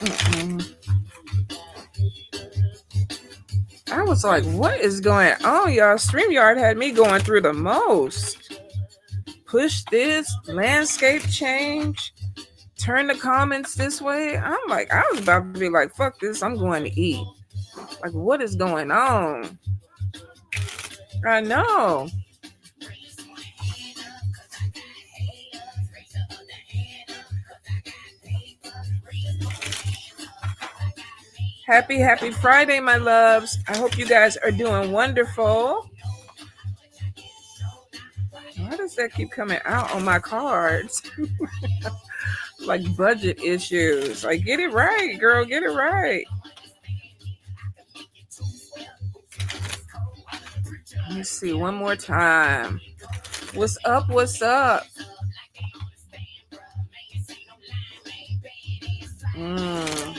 Mm-mm. I was like, what is going on, y'all? StreamYard had me going through the most. Push this, landscape change, turn the comments this way. I'm like, I was about to be like, fuck this, I'm going to eat. Like, what is going on? I know. Happy Friday, my loves. I hope you guys are doing wonderful. Why does that keep coming out on my cards? Like budget issues. Like, get it right, girl. Get it right. Let me see one more time. What's up? What's up? I'm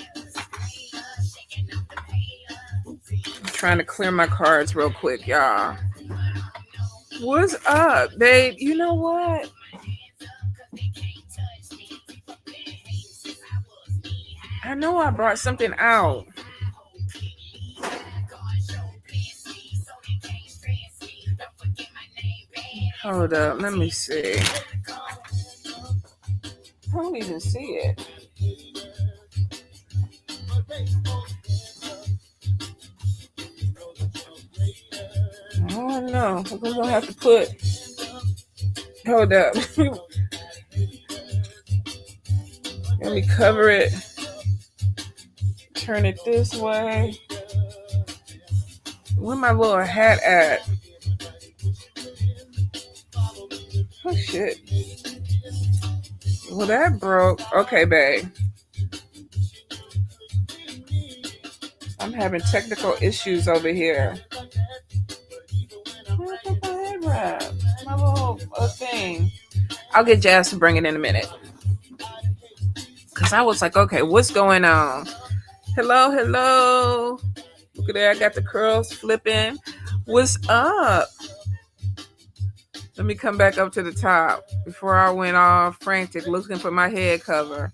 trying to clear my cards real quick, y'all. What's up, babe? You know what? I know I brought something out. Hold up, let me see. I don't even see it. I don't know. We're gonna have to put. Hold up. Let me cover it. Turn it this way. Where my little hat at? Oh shit. Well, that broke. Okay, babe. I'm having technical issues over here. My little thing. I'll get Jazz to bring it in a minute. Because I was like, okay, what's going on? Hello, hello. Look at that. I got the curls flipping. What's up? Let me come back up to the top before I went all frantic looking for my head cover.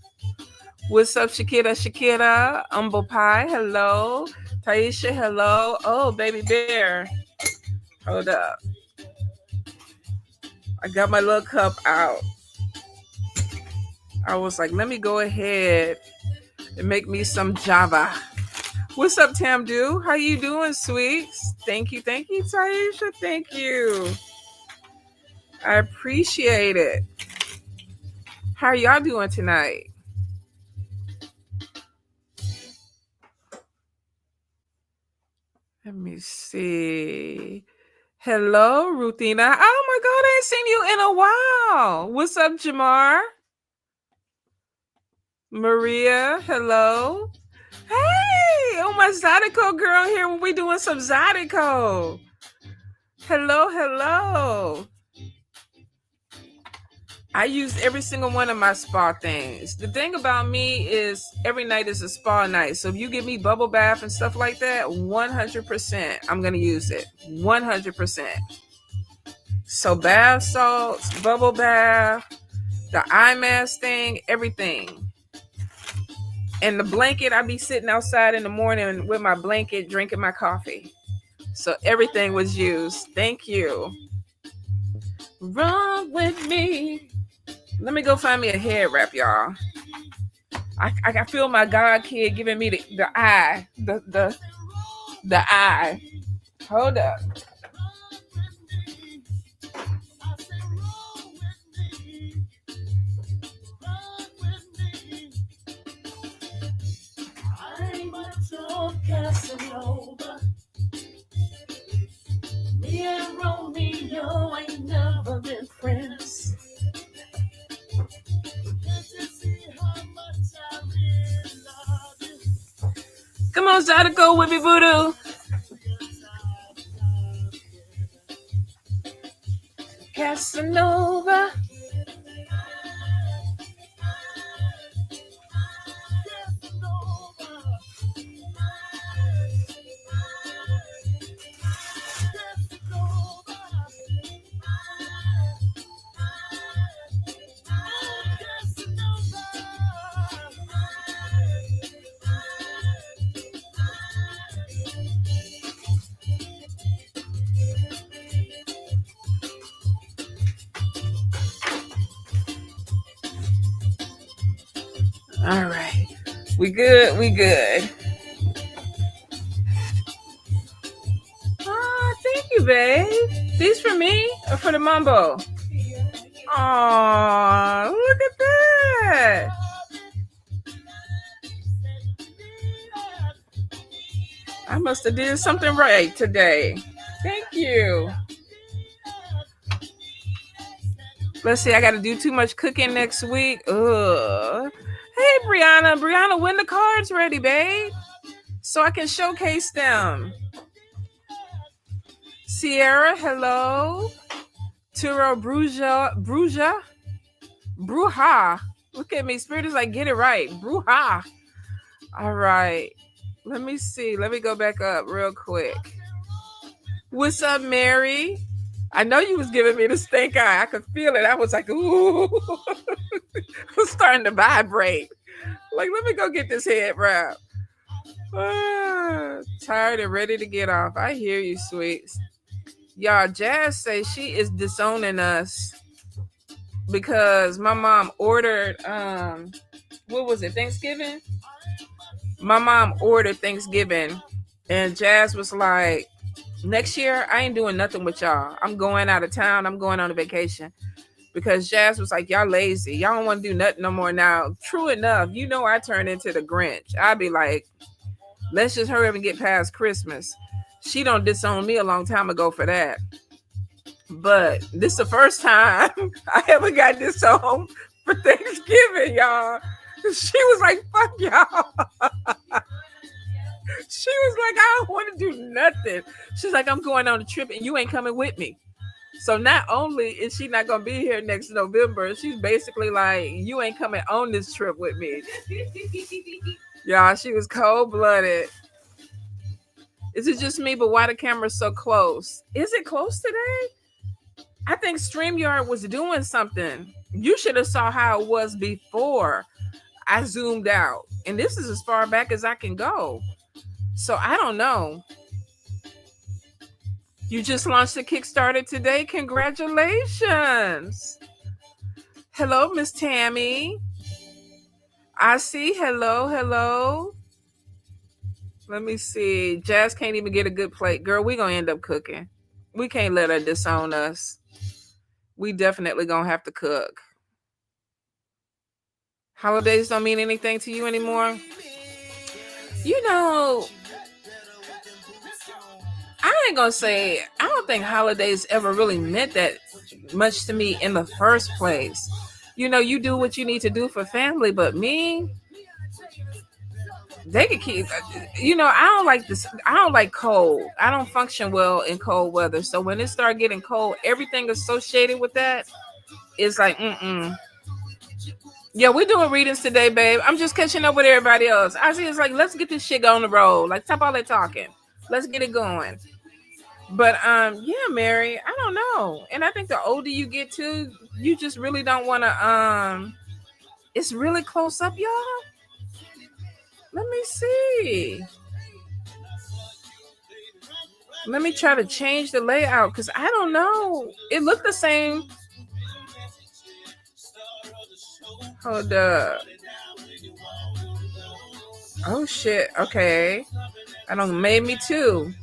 What's up, Shakira? Shakira, Humble Pie, hello. Taisha, hello. Oh, Baby Bear. Hold up. I got my little cup out. I was like, let me go ahead and make me some Java. What's up, Tamdu? How you doing, sweets? Thank you, Taisha. Thank you. I appreciate it. How are y'all doing tonight? Let me see. Hello, Ruthina. Oh my God, I ain't seen you in a while. What's up, Jamar? Maria, hello. Hey, oh my Zydeco girl here when we doing some Zydeco. Hello, hello. I use every single one of my spa things. The thing about me is every night is a spa night. So if you give me bubble bath and stuff like that, 100%, I'm going to use it. 100%. So bath salts, bubble bath, the eye mask thing, everything. And the blanket, I be sitting outside in the morning with my blanket, drinking my coffee. So everything was used. Thank you. Run with me. Let me go find me a head wrap, y'all. I feel my God kid giving me the eye. The eye. Hold up. Casanova. Me and Romeo ain't never been friends. Come on, Zydeco with me, Voodoo. Casanova. All right. We good. We good. Oh, thank you, babe. These for me or for the mumbo? Oh, look at that. I must have did something right today. Thank you. Let's see, I got to do too much cooking next week. Ugh. Hey, Brianna. Brianna, when the cards ready, babe? So I can showcase them. Sierra, hello. Turo Bruja. Bruja. Look at me. Spirit is like, get it right. Bruja. All right. Let me see. Let me go back up real quick. What's up, Mary? I know you was giving me the stink eye. I could feel it. I was like, ooh. I was starting to vibrate. Like, let me go get this head wrap. Tired and ready to get off. I hear you, sweets. Y'all, Jazz says she is disowning us because my mom ordered, what was it, Thanksgiving? My mom ordered Thanksgiving, and Jazz was like, next year, I ain't doing nothing with y'all. I'm going out of town. I'm going on a vacation. Because Jazz was like, y'all lazy. Y'all don't want to do nothing no more now. True enough, you know I turn into the Grinch. I'd be like, let's just hurry up and get past Christmas. She don't disown me a long time ago for that. But this is the first time I ever got disowned for Thanksgiving, y'all. She was like, fuck y'all. She was like, I don't want to do nothing. She's like, I'm going on a trip and you ain't coming with me. So not only is she not going to be here next November, she's basically like, you ain't coming on this trip with me. Y'all, she was cold-blooded. Is it just me, but why the camera's so close? Is it close today? I think StreamYard was doing something. You should have saw how it was before I zoomed out. And this is as far back as I can go. So I don't know. You just launched a Kickstarter today. Congratulations. Hello, Miss Tammy. I see. Hello. Let me see. Jazz can't even get a good plate. Girl, we going to end up cooking. We can't let her disown us. We definitely going to have to cook. Holidays don't mean anything to you anymore? You know, I ain't going to say, I don't think holidays ever really meant that much to me in the first place. You know, you do what you need to do for family, but me, they could keep, you know, I don't like this. I don't like cold. I don't function well in cold weather. So when it started getting cold, everything associated with that is like, Yeah, we're doing readings today, babe. I'm just catching up with everybody else. I see it's like, let's get this shit on the road. Like, stop all that talking. Let's get it going. But yeah, Mary, I don't know. And I think the older you get to, you just really don't want to it's really close up, y'all. Let me see. Let me try to change the layout because I don't know. It looked the same. Hold up. Oh shit. Okay. I don't made me too.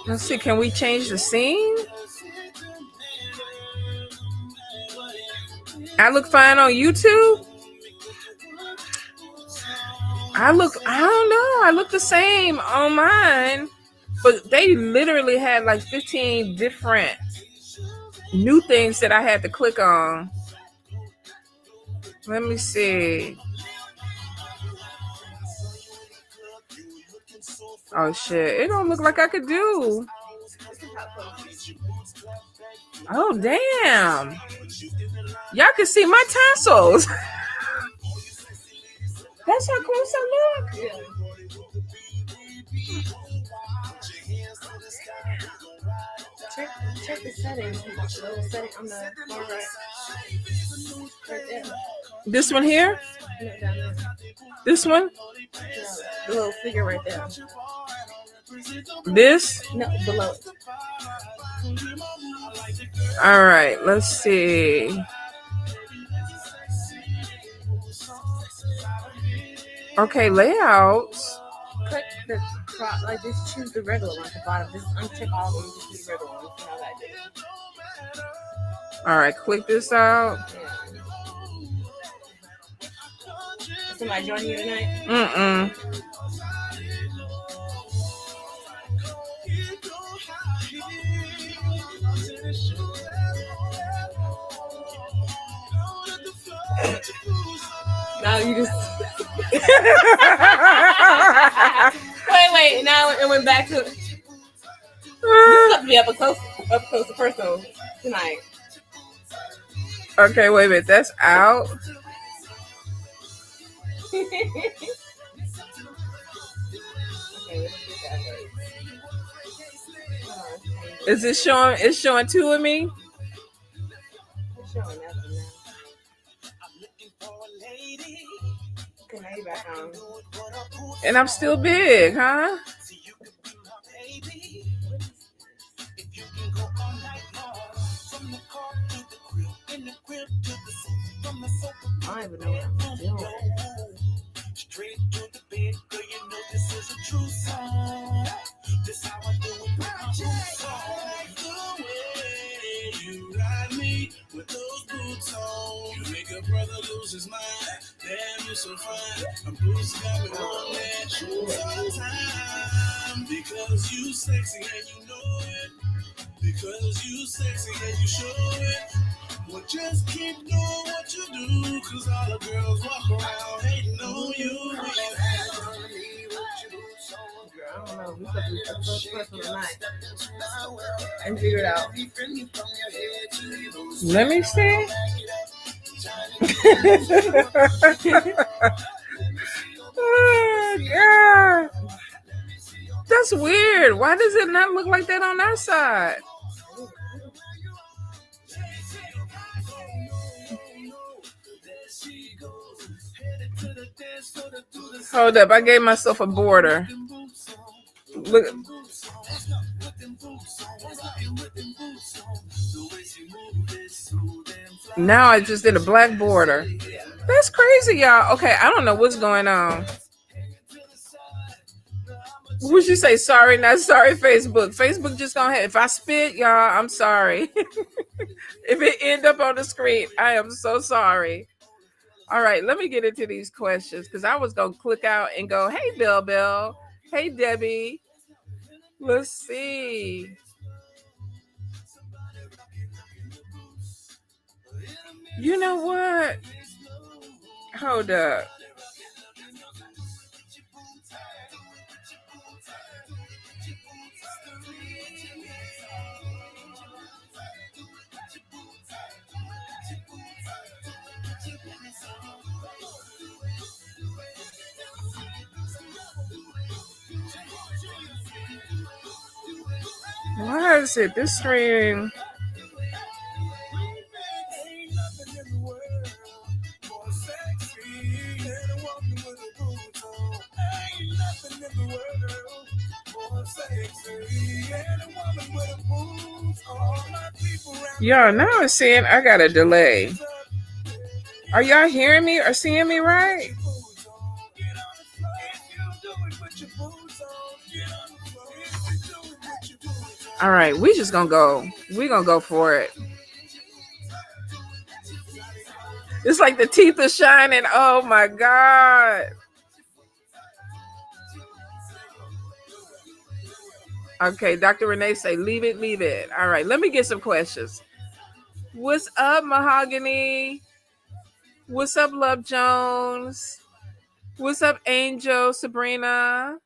Let's see. Can we change the scene? I look fine on YouTube. I don't know. I look the same on mine. But they literally had like 15 different new things that I had to click on. Let me see. Oh shit. It don't look like I could do. Oh damn. Y'all can see my tassels. That's how close I look. Yeah. Check the settings. Setting on the far right. Right there. This one here? No, down there. This one? No, the little figure right there. This? No, below it. All right, let's see. Okay, layouts. Click the top, like just choose the regular one at the bottom. Just uncheck all of them, just use the regular one. See how that did. All right, click this out. Yeah. Somebody joining you tonight? Mm-mm. Now you just wait. Now it went back to. You have to be up close to personal tonight. Okay, wait a minute. That's out. Okay, Is it showing? It's showing two of me. It's showing that one now. Okay, now you're back on. And I'm still big, huh? I don't even know what I'm doing. Straight to the bed, girl, you know this is a true song. This how I do it with my like the way you ride me with those boots on. You make a brother lose his mind. Damn, you're so fine. I'm boots got me on that shoes all the time. Because you sexy and you know it. Because you sexy and you show it. Well, just keep doing what you do, cause all the girls walk around hating on you. I don't know, we could be the first person tonight and figure it out. Let me see. Oh, God. That's weird. Why does it not look like that on that side? Hold up, I gave myself a border. Look. Now I just did a black border. That's crazy, y'all. Okay, I don't know what's going on. Would you say sorry, not sorry, Facebook? Facebook just gonna have, if I spit, y'all, I'm sorry. If it end up on the screen, I am so sorry. All right, let me get into these questions because I was gonna click out and go, hey Bell, hey Debbie. Let's see. You know what? Hold up. Why is it this stream? Y'all, now it's saying I got a delay. Are y'all hearing me or seeing me right? All right, we just gonna go. We gonna go for it. It's like the teeth are shining. Oh my God. Okay, Dr. Renee say, leave it. All right, let me get some questions. What's up, Mahogany? What's up, Love Jones? What's up, Angel, Sabrina?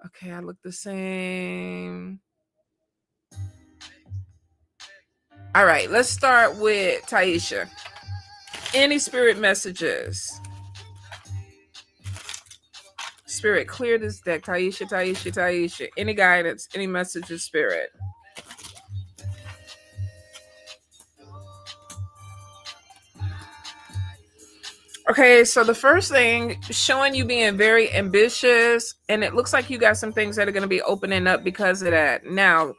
Okay, I look the same. All right, let's start with Taisha. Any spirit messages? Spirit, clear this deck. Taisha. Any guidance, any messages, Spirit? Okay, so the first thing, showing you being very ambitious, and it looks like you got some things that are going to be opening up because of that. Now,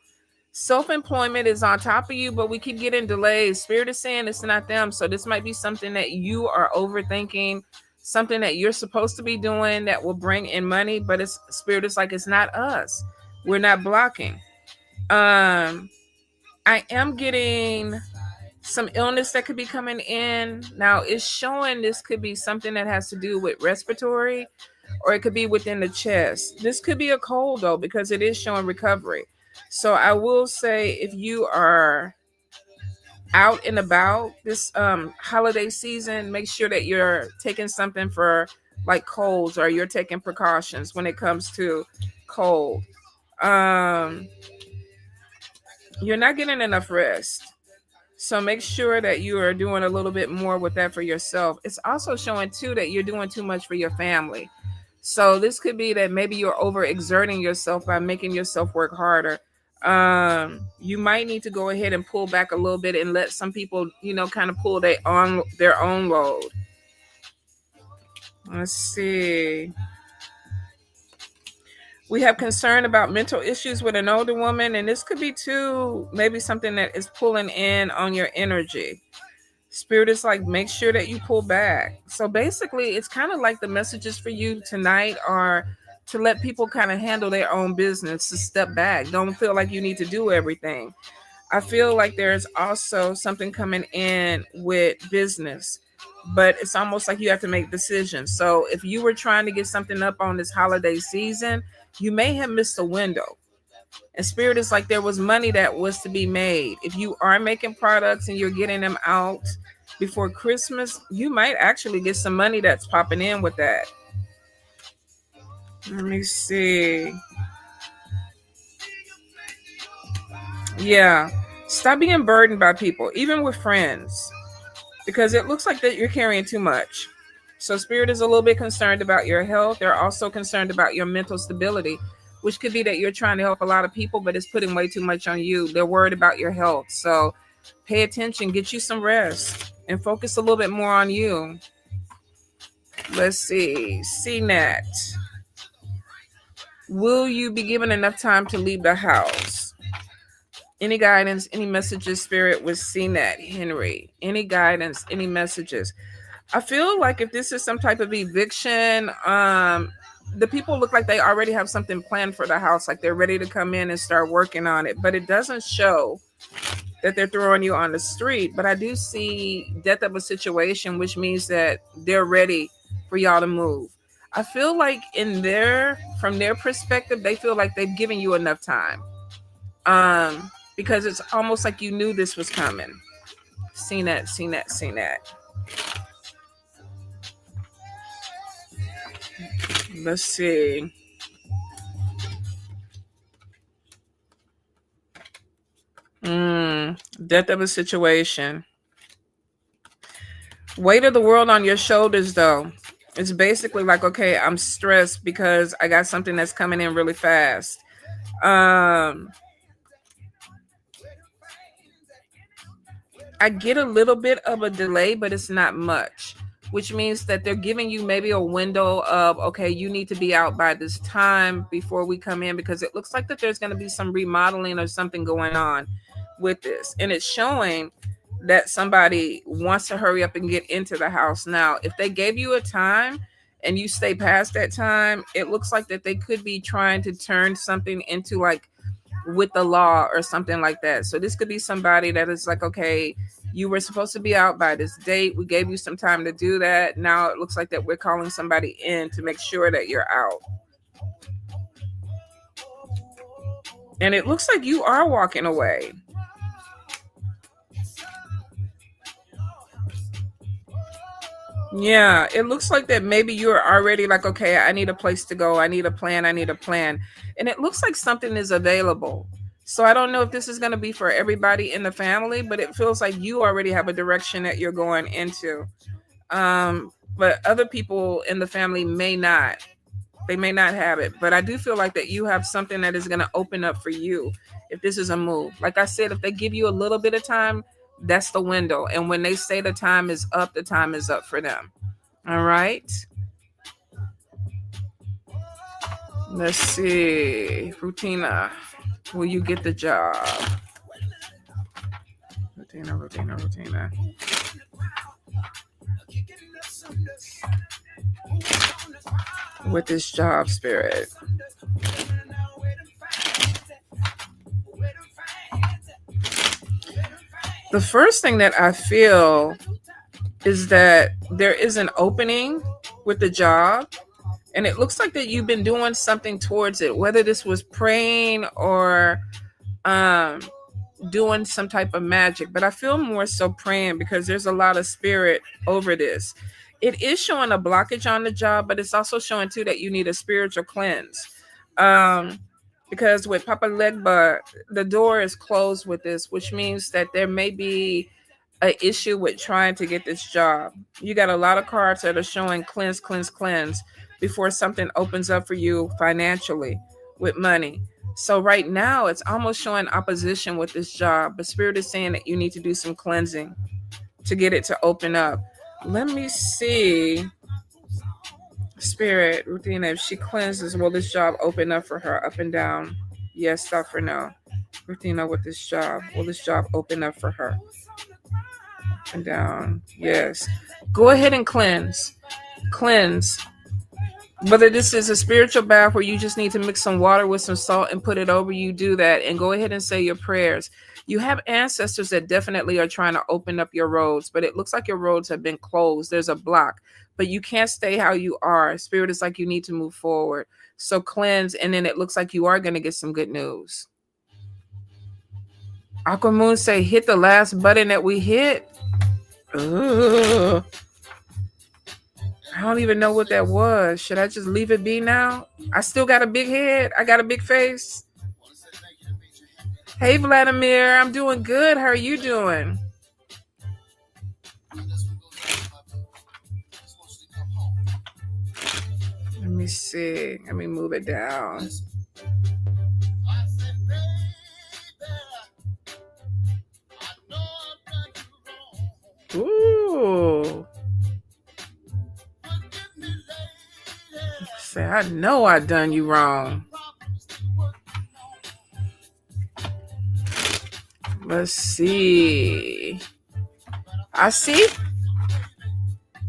Self-employment is on top of you, but we keep getting delays. Spirit is saying it's not them. So this might be something that you are overthinking, something that you're supposed to be doing that will bring in money, but it's spirit is like it's not us. We're not blocking. I am getting some illness that could be coming in. Now it's showing this could be something that has to do with respiratory, or it could be within the chest. This could be a cold though, because it is showing recovery. So I will say if you are out and about this holiday season, make sure that you're taking something for like colds, or you're taking precautions when it comes to cold. Um, you're not getting enough rest. So make sure that you are doing a little bit more with that for yourself. It's also showing too that you're doing too much for your family. So this could be that maybe you're overexerting yourself by making yourself work harder. You might need to go ahead and pull back a little bit and let some people, kind of pull their own load. Let's see. We have concern about mental issues with an older woman, and this could be too maybe something that is pulling in on your energy. Spirit is like, make sure that you pull back. So basically, it's kind of like the messages for you tonight are to let people kind of handle their own business, to step back. Don't feel like you need to do everything. I feel like there's also something coming in with business, but it's almost like you have to make decisions. So if you were trying to get something up on this holiday season, you may have missed a window. And spirit is like there was money that was to be made. If you are making products and you're getting them out before Christmas, you might actually get some money that's popping in with that. Let me see. Yeah. Stop being burdened by people, even with friends, because it looks like that you're carrying too much. So spirit is a little bit concerned about your health. They're also concerned about your mental stability, which could be that you're trying to help a lot of people, but it's putting way too much on you. They're worried about your health. So pay attention, get you some rest, and focus a little bit more on you. Let's see. CNET. Will you be given enough time to leave the house? Any guidance, any messages, spirit, with CNET, Henry? Any guidance, any messages? I feel like if this is some type of eviction, the people look like they already have something planned for the house, like they're ready to come in and start working on it, but it doesn't show that they're throwing you on the street. But I do see death of a situation, which means that they're ready for y'all to move. I feel like from their perspective, they feel like they've given you enough time. Because it's almost like you knew this was coming. Seen that. Let's see. Death of a situation. Weight of the world on your shoulders, though. It's basically like, okay, I'm stressed because I got something that's coming in really fast. I get a little bit of a delay, but it's not much, which means that they're giving you maybe a window of, okay, you need to be out by this time before we come in, because it looks like that there's going to be some remodeling or something going on with this. And it's showing that somebody wants to hurry up and get into the house. Now, if they gave you a time and you stay past that time, it looks like that they could be trying to turn something into like with the law or something like that. So this could be somebody that is like, okay, you were supposed to be out by this date. We gave you some time to do that. Now it looks like that we're calling somebody in to make sure that you're out. And it looks like you are walking away. Yeah, it looks like that maybe you're already like, okay, I need a place to go. I need a plan. And it looks like something is available. So I don't know if this is going to be for everybody in the family, but it feels like you already have a direction that you're going into. But other people in the family may not. They may not have it. But I do feel like that you have something that is going to open up for you if this is a move. Like I said, if they give you a little bit of time, that's the window. And when they say the time is up for them. All right. Let's see. Rutina. will you get the job? Rutina. With this job spirit. The first thing that I feel is that there is an opening with the job, and it looks like that you've been doing something towards it, whether this was praying or doing some type of magic, but I feel more so praying because there's a lot of spirit over this. It is showing a blockage on the job, but it's also showing too that you need a spiritual cleanse. Because with Papa Legba, the door is closed with this, which means that there may be an issue with trying to get this job. You got a lot of cards that are showing cleanse before something opens up for you financially with money. So right now it's almost showing opposition with this job, but Spirit is saying that you need to do some cleansing to get it to open up. Let me see. Spirit, Ruthina, if she cleanses, will this job open up for her up and down? Yes, stop for no. Ruthina, with this job, will this job open up for her? Up and down. Yes. Go ahead and cleanse. Cleanse. Whether this is a spiritual bath where you just need to mix some water with some salt and put it over, you do that and go ahead and say your prayers. You have ancestors that definitely are trying to open up your roads, but it looks like your roads have been closed. There's a block, but you can't stay how you are. Spirit is like you need to move forward. So cleanse, and then it looks like you are going to get some good news. Aquamoon say, hit the last button that we hit. Ugh. I don't even know what that was. Should I just leave it be now? I still got a big head. I got a big face. Hey, Vladimir. I'm doing good. How are you doing? Let me see. Let me move it down. Ooh. Say, I know I done you wrong. Let's see. I see.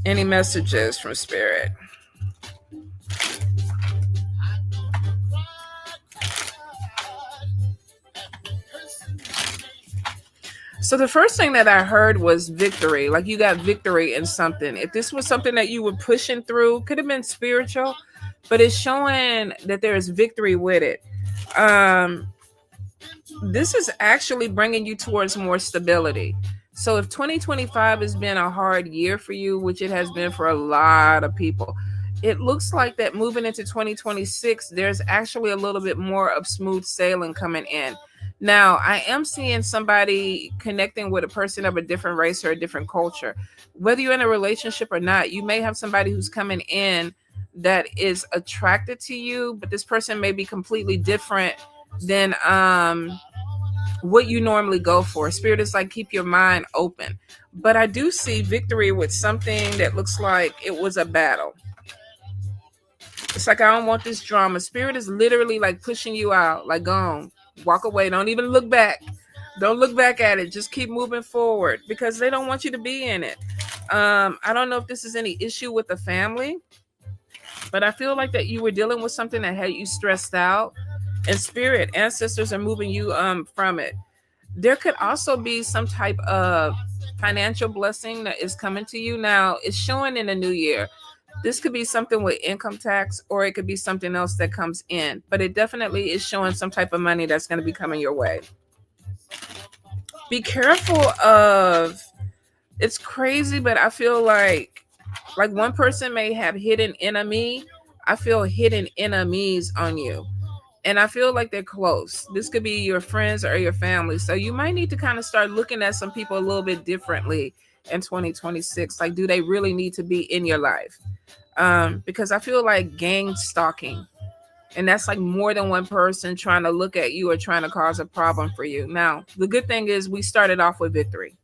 Any messages from Spirit? So the first thing that I heard was victory. Like you got victory in something. If this was something that you were pushing through, could have been spiritual, but it's showing that there is victory with it. This is actually bringing you towards more stability. So if 2025 has been a hard year for you, which it has been for a lot of people, it looks like that moving into 2026, there's actually a little bit more of smooth sailing coming in. Now, I am seeing somebody connecting with a person of a different race or a different culture. Whether you're in a relationship or not, you may have somebody who's coming in that is attracted to you, but this person may be completely different than what you normally go for. Spirit is like, keep your mind open. But I do see victory with something that looks like it was a battle. It's like, I don't want this drama. Spirit is literally like pushing you out, like, go on. Walk away. Don't even look back. Don't look back at it. Just keep moving forward because they don't want you to be in it. I don't know if this is any issue with the family, but I feel like that you were dealing with something that had you stressed out, and Spirit, ancestors are moving you from it. There could also be some type of financial blessing that is coming to you. Now, it's showing in the new year. This could be something with income tax, or it could be something else that comes in, but it definitely is showing some type of money that's going to be coming your way. Be careful of, it's crazy, but I feel like one person may have hidden enemy. I feel hidden enemies on you, and I feel like they're close. This could be your friends or your family. So you might need to kind of start looking at some people a little bit differently in 2026. Like, do they really need to be in your life? Because I feel like gang stalking, and that's like more than one person trying to look at you or trying to cause a problem for you. Now, the good thing is we started off with victory.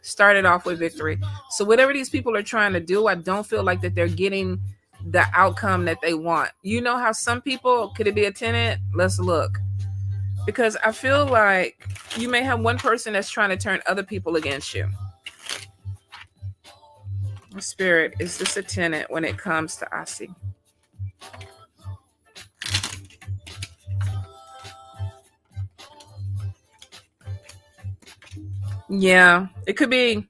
So whatever these people are trying to do, I don't feel like that they're getting the outcome that they want. You know how some people, could it be a tenant? Let's look. because I feel like you may have one person that's trying to turn other people against you. Spirit, is this a tenant when it comes to Asi? Yeah, it could be.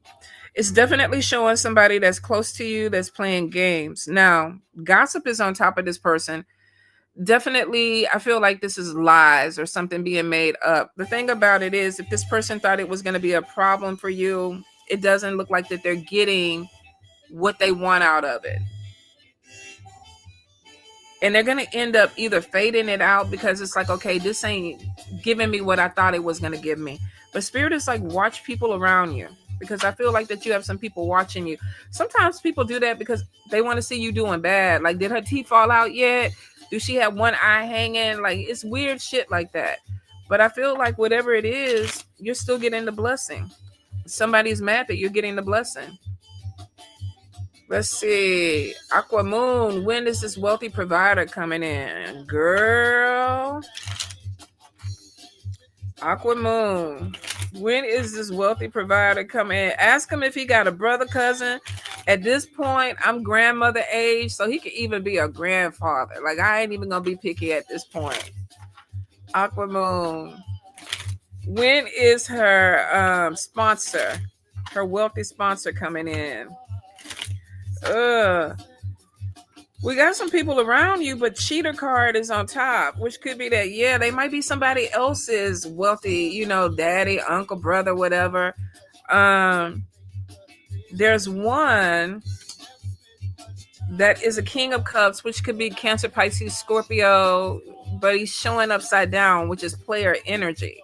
It's definitely showing somebody that's close to you that's playing games. Now, gossip is on top of this person. Definitely, I feel like this is lies or something being made up. The thing about it is, if this person thought it was going to be a problem for you, it doesn't look like that they're getting what they want out of it. And they're going to end up either fading it out because it's like, okay, this ain't giving me what I thought it was going to give me. But Spirit is like, watch people around you, because I feel like that you have some people watching you. Sometimes people do that because they want to see you doing bad. Like, did her teeth fall out yet? Do she have one eye hanging? Like, it's weird shit like that. But I feel like whatever it is, you're still getting the blessing. Somebody's mad that you're getting the blessing. Let's see. Aqua Moon, when is this wealthy provider coming in? Girl. Aqua Moon, when is this wealthy provider coming in? Ask him if he got a brother, cousin. At this point, I'm grandmother age, so he could even be a grandfather. Like, I ain't even going to be picky at this point. Aqua Moon, when is her sponsor, her wealthy sponsor coming in? We got some people around you, but cheater card is on top, which could be that, yeah, they might be somebody else's wealthy, daddy, uncle, brother, whatever. There's one that is a King of Cups, which could be Cancer, Pisces, Scorpio, but he's showing upside down, which is player energy.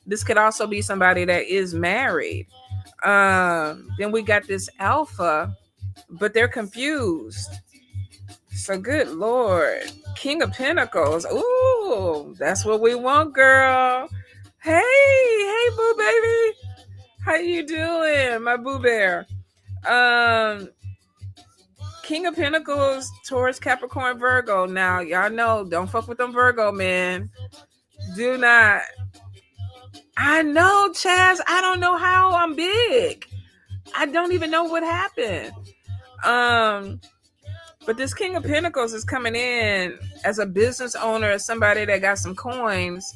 This could also be somebody that is married. Then we got this Alpha, but they're confused. So good Lord. King of Pentacles. Ooh, that's what we want, girl. Hey, boo baby. How you doing, my boo bear? King of Pentacles, Taurus, Capricorn, Virgo. Now, y'all know, don't fuck with them Virgo, man. Do not. I know, Chaz. I don't know how I'm big. I don't even know what happened. But this King of Pentacles is coming in as a business owner, as somebody that got some coins,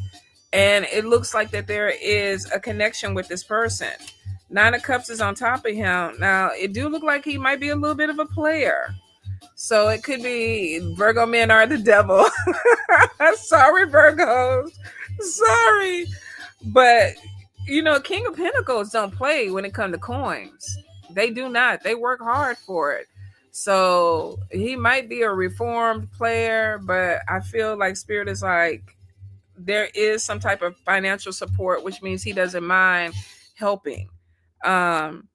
and it looks like that there is a connection with this person. Nine of Cups is on top of him. Now, it do look like he might be a little bit of a player. So it could be Virgo men are the devil. Sorry, Virgos. Sorry. But, King of Pentacles don't play when it comes to coins. They do not. They work hard for it. So he might be a reformed player, but I feel like Spirit is like, there is some type of financial support, which means he doesn't mind helping.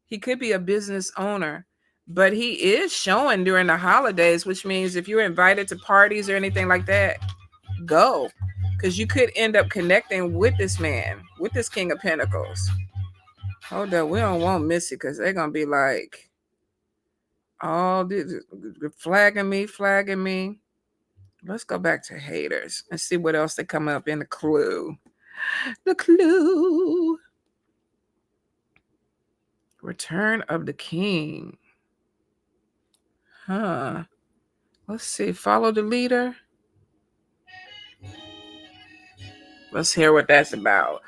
He could be a business owner, but he is showing during the holidays, which means if you're invited to parties or anything like that, go, because you could end up connecting with this man, with this King of Pentacles. Hold up, we don't want Missy because they're gonna be like, all this flagging me. Let's go back to haters and see what else they come up in the clue. The clue. Return of the King. Let's see. Follow the leader. Let's hear what that's about.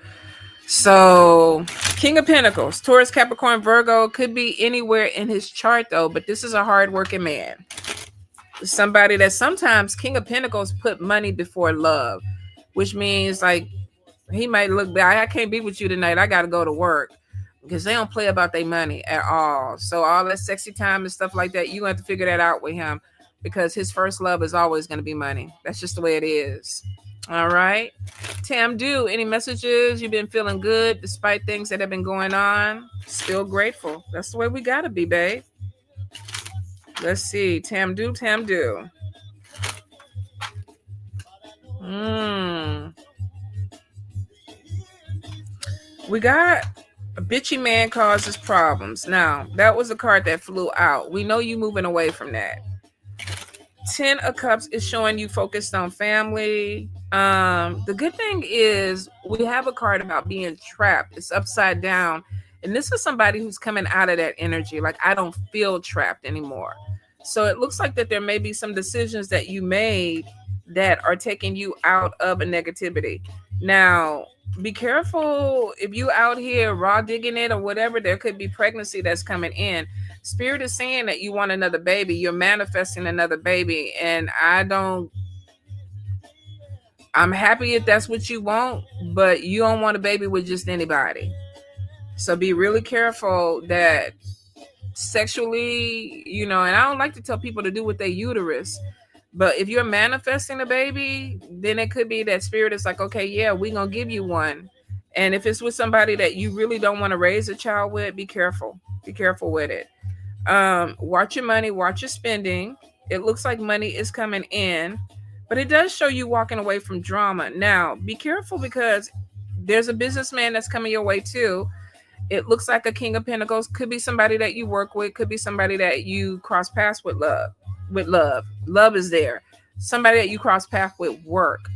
So, King of Pentacles, Taurus, Capricorn, Virgo, could be anywhere in his chart though, but this is a hardworking man. Somebody that sometimes King of Pentacles put money before love, which means like he might look back, I can't be with you tonight, I got to go to work, because they don't play about their money at all. So all that sexy time and stuff like that, you have to figure that out with him, because his first love is always going to be money. That's just the way it is. All right. Tam Do, any messages? You've been feeling good despite things that have been going on? Still grateful. That's the way we got to be, babe. Let's see. Tam Do. We got a bitchy man causes problems. Now, that was a card that flew out. We know you moving away from that. 10 of Cups is showing you focused on family. The good thing is we have a card about being trapped. It's upside down. And this is somebody who's coming out of that energy. Like, I don't feel trapped anymore. So it looks like that there may be some decisions that you made that are taking you out of a negativity. Now, be careful if you out here raw digging it or whatever, there could be pregnancy that's coming in. Spirit is saying that you want another baby. You're manifesting another baby. And I'm happy if that's what you want, but you don't want a baby with just anybody. So be really careful that sexually, and I don't like to tell people to do with their uterus, but if you're manifesting a baby, then it could be that spirit is like, okay, yeah, we're going to give you one. And if it's with somebody that you really don't want to raise a child with, be careful. Be careful with it. Watch your money, watch your spending. It looks like money is coming in, but it does show you walking away from drama. Now, be careful because there's a businessman that's coming your way too. It looks like a King of Pentacles. Could be somebody that you work with, could be somebody that you cross paths with love. Love is there. Somebody that you cross paths with work.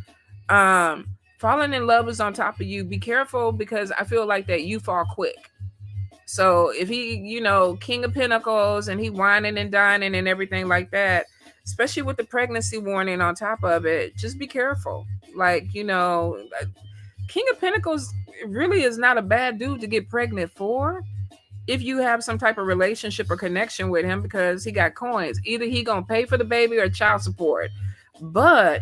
Falling in love is on top of you. Be careful because I feel like that you fall quick. So if he, King of Pentacles and he whining and dining and everything like that, especially with the pregnancy warning on top of it, just be careful. Like, King of Pentacles really is not a bad dude to get pregnant for if you have some type of relationship or connection with him, because he got coins. Either he gonna pay for the baby or child support. But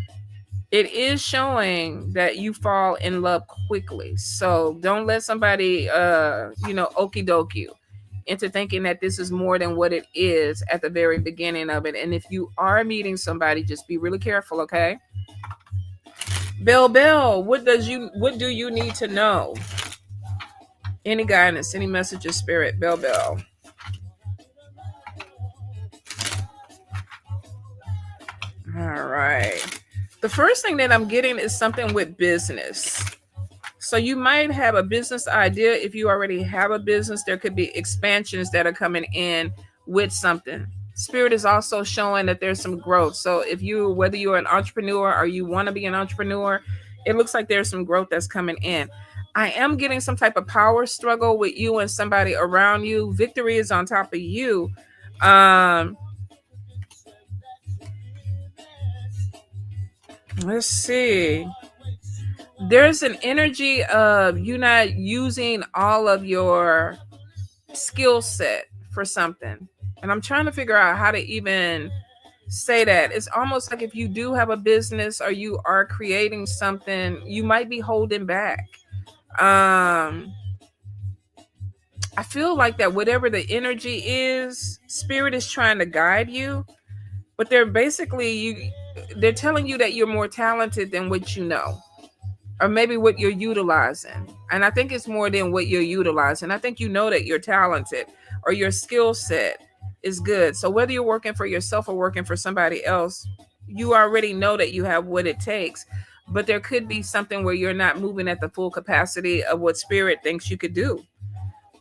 it is showing that you fall in love quickly. So don't let somebody, okie doke you into thinking that this is more than what it is at the very beginning of it. And if you are meeting somebody, just be really careful, okay? Bell, what do you need to know? Any guidance, any messages, spirit, Bell. All right. The first thing that I'm getting is something with business. So you might have a business idea. If you already have a business, there could be expansions that are coming in with something. Spirit is also showing that there's some growth. So whether you're an entrepreneur or you want to be an entrepreneur, it looks like there's some growth that's coming in. I am getting some type of power struggle with you and somebody around you. Victory is on top of you. Let's see. There's an energy of you not using all of your skill set for something. And I'm trying to figure out how to even say that. It's almost like if you do have a business or you are creating something, you might be holding back. I feel like that whatever the energy is, spirit is trying to guide you, but they're telling you that you're more talented than what you know, or maybe what you're utilizing. And I think it's more than what you're utilizing. I think you know that you're talented or your skill set is good. So whether you're working for yourself or working for somebody else, you already know that you have what it takes. But there could be something where you're not moving at the full capacity of what spirit thinks you could do.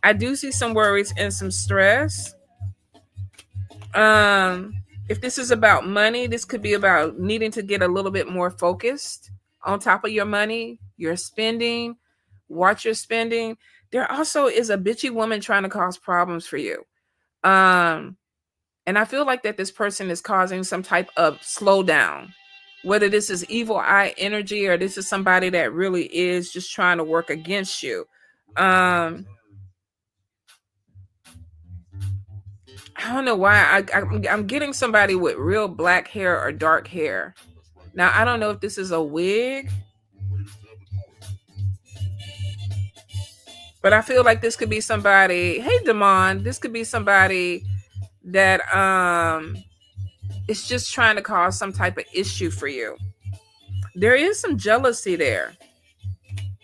I do see some worries and some stress. If this is about money, this could be about needing to get a little bit more focused on top of your money, your spending. Watch your spending. There also is a bitchy woman trying to cause problems for you. And I feel like that this person is causing some type of slowdown, whether this is evil eye energy or this is somebody that really is just trying to work against you. I don't know why I'm getting somebody with real black hair or dark hair. Now, I don't know if this is a wig, but I feel like this could be somebody. Hey, Damon, this could be somebody that is just trying to cause some type of issue for you. There is some jealousy there.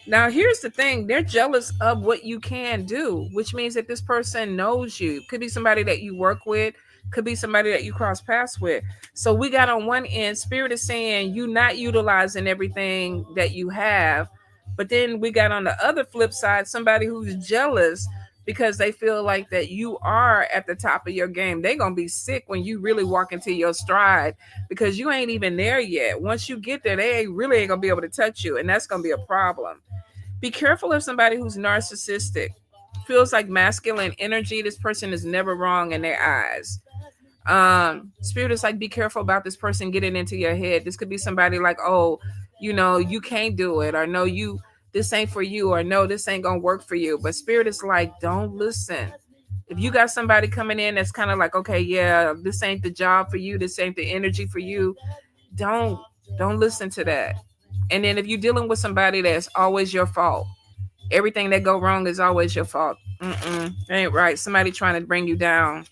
Now, here's the thing. They're jealous of what you can do, which means that this person knows you. Could be somebody that you work with, could be somebody that you cross paths with. So we got on one end, spirit is saying you not utilizing everything that you have. But then we got on the other flip side, somebody who's jealous because they feel like that you are at the top of your game. They're going to be sick when you really walk into your stride because you ain't even there yet. Once you get there, they really ain't going to be able to touch you, and that's going to be a problem. Be careful of somebody who's narcissistic, feels like masculine energy. This person is never wrong in their eyes. Spirit is like, be careful about this person getting into your head. This could be somebody like, oh, you can't do it, or no, this ain't for you, or no, this ain't gonna work for you. But spirit is like, don't listen. If you got somebody coming in that's kind of like, okay, yeah, this ain't the job for you, this ain't the energy for you, don't don't listen to that. And then if you're dealing with somebody that's always your fault, everything that go wrong is always your fault. Ain't right. Somebody trying to bring you down.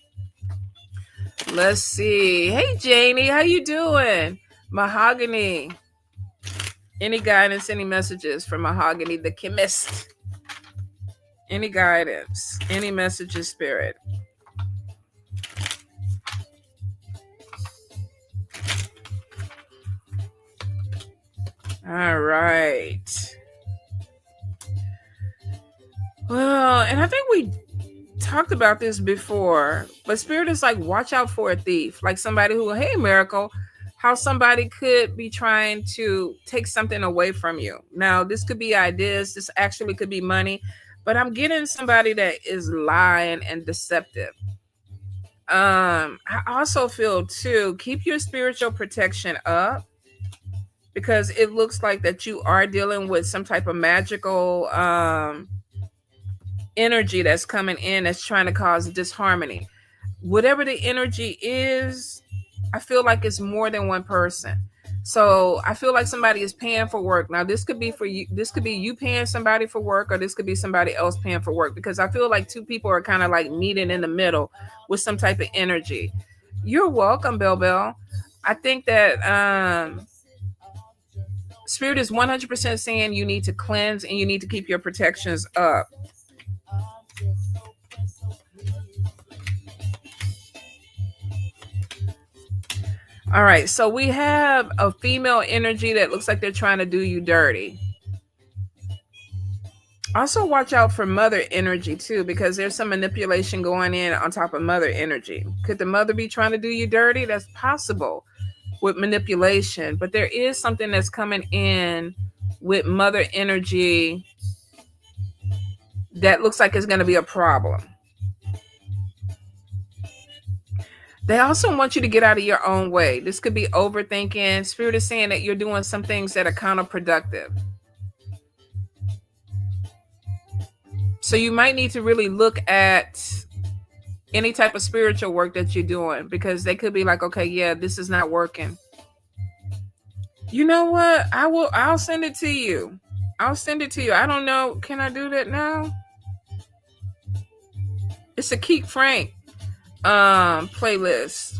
Let's see. Hey, Janie, how you doing? Mahogany. Any guidance, any messages from Mahogany the chemist? Any guidance, any messages, spirit? All right. Well, and I think we talked about this before, but spirit is like, watch out for a thief, like somebody who, hey, Miracle, how somebody could be trying to take something away from you. Now, this could be ideas, this actually could be money, but I'm getting somebody that is lying and deceptive. I also feel too, keep your spiritual protection up, because it looks like that you are dealing with some type of magical energy that's coming in that's trying to cause disharmony. Whatever the energy is, I feel like it's more than one person. So I feel like somebody is paying for work. Now, this could be for you. This could be you paying somebody for work, or this could be somebody else paying for work, because I feel like two people are kind of like meeting in the middle with some type of energy. You're welcome, Bell Bell. I think that Spirit is 100% saying you need to cleanse and you need to keep your protections up. All right, so we have a female energy that looks like they're trying to do you dirty. Also, watch out for mother energy too, because there's some manipulation going in on top of mother energy. Could the mother be trying to do you dirty? That's possible with manipulation, but there is something that's coming in with mother energy that looks like it's going to be a problem. They also want you to get out of your own way. This could be overthinking. Spirit is saying that you're doing some things that are counterproductive. So you might need to really look at any type of spiritual work that you're doing, because they could be like, okay, yeah, this is not working. You know what? I'll send it to you. I'll send it to you. I don't know. Can I do that now? It's a Keek Frank playlist,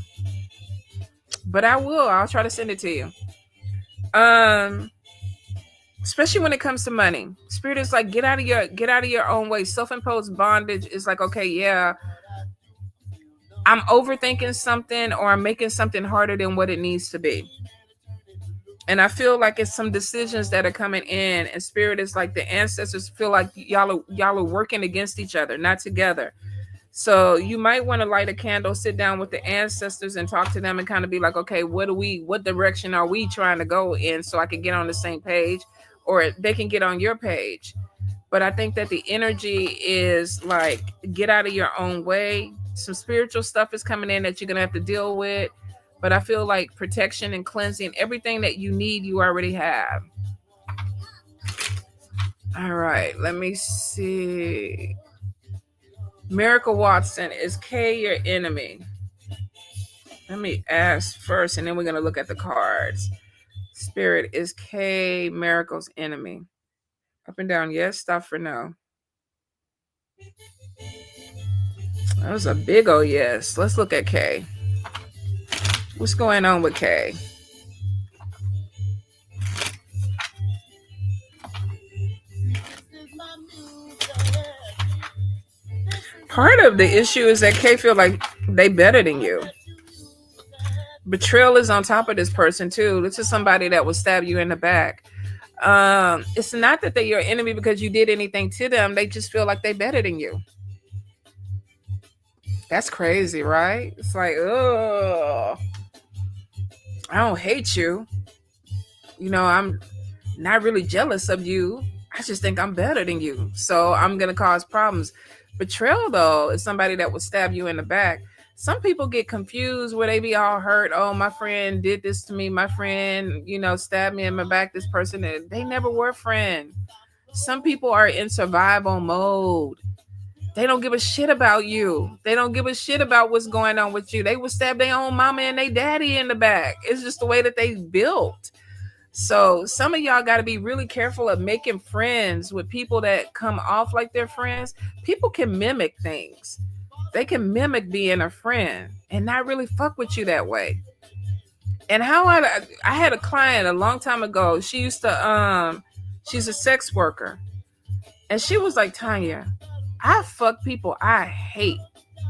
but I'll try to send it to you. Especially when it comes to money, spirit is like, get out of your own way. Self-imposed bondage is like, okay, yeah, I'm overthinking something, or I'm making something harder than what it needs to be. And I feel like it's some decisions that are coming in, and spirit is like, the ancestors feel like y'all are working against each other, not together. So you might want to light a candle, sit down with the ancestors and talk to them and kind of be like, okay, what direction are we trying to go in, so I can get on the same page, or they can get on your page. But I think that the energy is like, get out of your own way. Some spiritual stuff is coming in that you're going to have to deal with. But I feel like protection and cleansing, everything that you need, you already have. All right, let me see. Miracle Watson, is K your enemy? Let me ask first, and then we're going to look at the cards. Spirit, is K Miracle's enemy? Up and down, yes. Stop for no. That was a big old yes. Let's look at K. What's going on with K? Part of the issue is that K feel like they better than you. Betrayal is on top of this person too. This is somebody that will stab you in the back. It's not that they're your enemy because you did anything to them. They just feel like they better than you. That's crazy, right? It's like, oh, I don't hate you. I'm not really jealous of you. I just think I'm better than you. So I'm going to cause problems. Betrayal, though, is somebody that will stab you in the back. Some people get confused where they be all hurt. Oh, my friend did this to me. My friend, stabbed me in my back. This person, they never were a friend. Some people are in survival mode. They don't give a shit about you. They don't give a shit about what's going on with you. They will stab their own mama and their daddy in the back. It's just the way that they built. So some of y'all got to be really careful of making friends with people that come off like they're friends. People can mimic things. They can mimic being a friend and not really fuck with you that way. And I had a client a long time ago. She used to she's a sex worker. And she was like, Tanya, I fuck people I hate.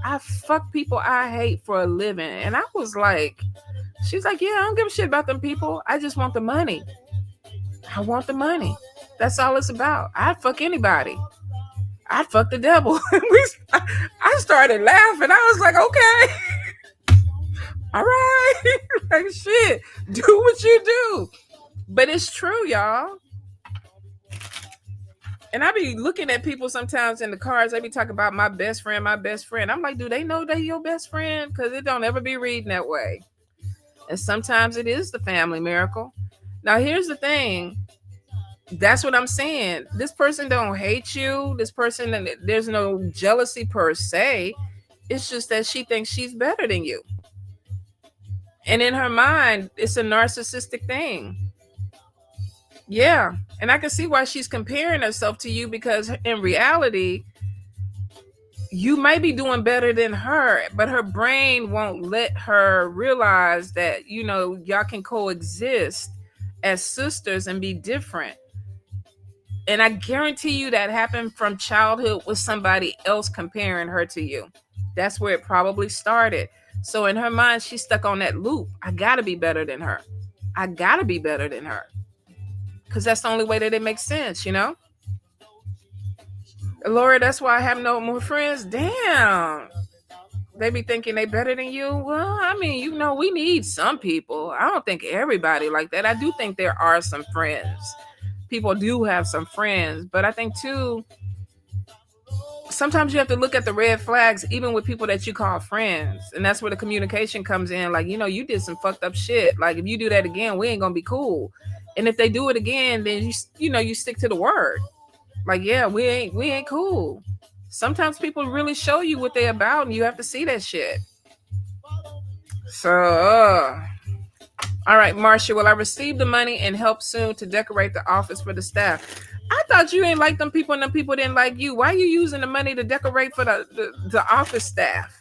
I fuck people I hate for a living. And I was like, she's like, yeah, I don't give a shit about them people. I just want the money. I want the money. That's all it's about. I'd fuck anybody. I'd fuck the devil. I started laughing. I was like, okay. All right. Like, shit. Do what you do. But it's true, y'all. And I be looking at people sometimes in the cars. They be talking about my best friend, my best friend. I'm like, do they know they your best friend? Because it don't ever be reading that way. And sometimes it is the family miracle. Now, here's the thing. That's what I'm saying. This person don't hate you. This person, there's no jealousy per se. It's just that she thinks she's better than you. And in her mind, it's a narcissistic thing. Yeah. And I can see why she's comparing herself to you, because in reality, you might be doing better than her, but her brain won't let her realize that, y'all can coexist as sisters and be different. And I guarantee you that happened from childhood with somebody else comparing her to you. That's where it probably started. So in her mind, she's stuck on that loop. I gotta be better than her. I gotta be better than her. Because that's the only way that it makes sense, Laura, that's why I have no more friends. Damn. They be thinking they better than you. Well, I mean, we need some people. I don't think everybody like that. I do think there are some friends. People do have some friends. But I think, too, sometimes you have to look at the red flags, even with people that you call friends. And that's where the communication comes in. Like, you did some fucked up shit. Like, if you do that again, we ain't going to be cool. And if they do it again, then you stick to the word. Like, yeah, we ain't cool. Sometimes people really show you what they're about, and you have to see that shit. So, all right, Marcia, will I receive the money and help soon to decorate the office for the staff? I thought you ain't like them people and them people didn't like you. Why are you using the money to decorate for the office staff?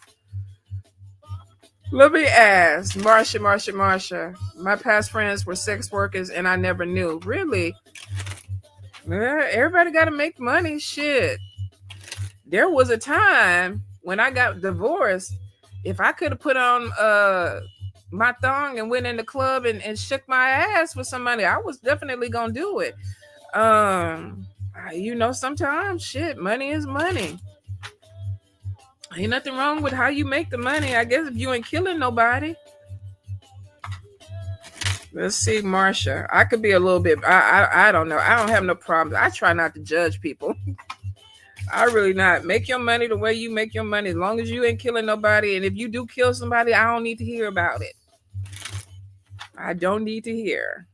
Let me ask, Marcia. My past friends were sex workers and I never knew. Really? Everybody got to make money. Shit. There was a time when I got divorced. If I could have put on my thong and went in the club and shook my ass with somebody, I was definitely going to do it. Sometimes shit, money is money. Ain't nothing wrong with how you make the money. I guess if you ain't killing nobody. Let's see, Marcia. I could be a little bit. I don't know. I don't have no problems. I try not to judge people. I really not. Make your money the way you make your money. As long as you ain't killing nobody. And if you do kill somebody, I don't need to hear about it. I don't need to hear.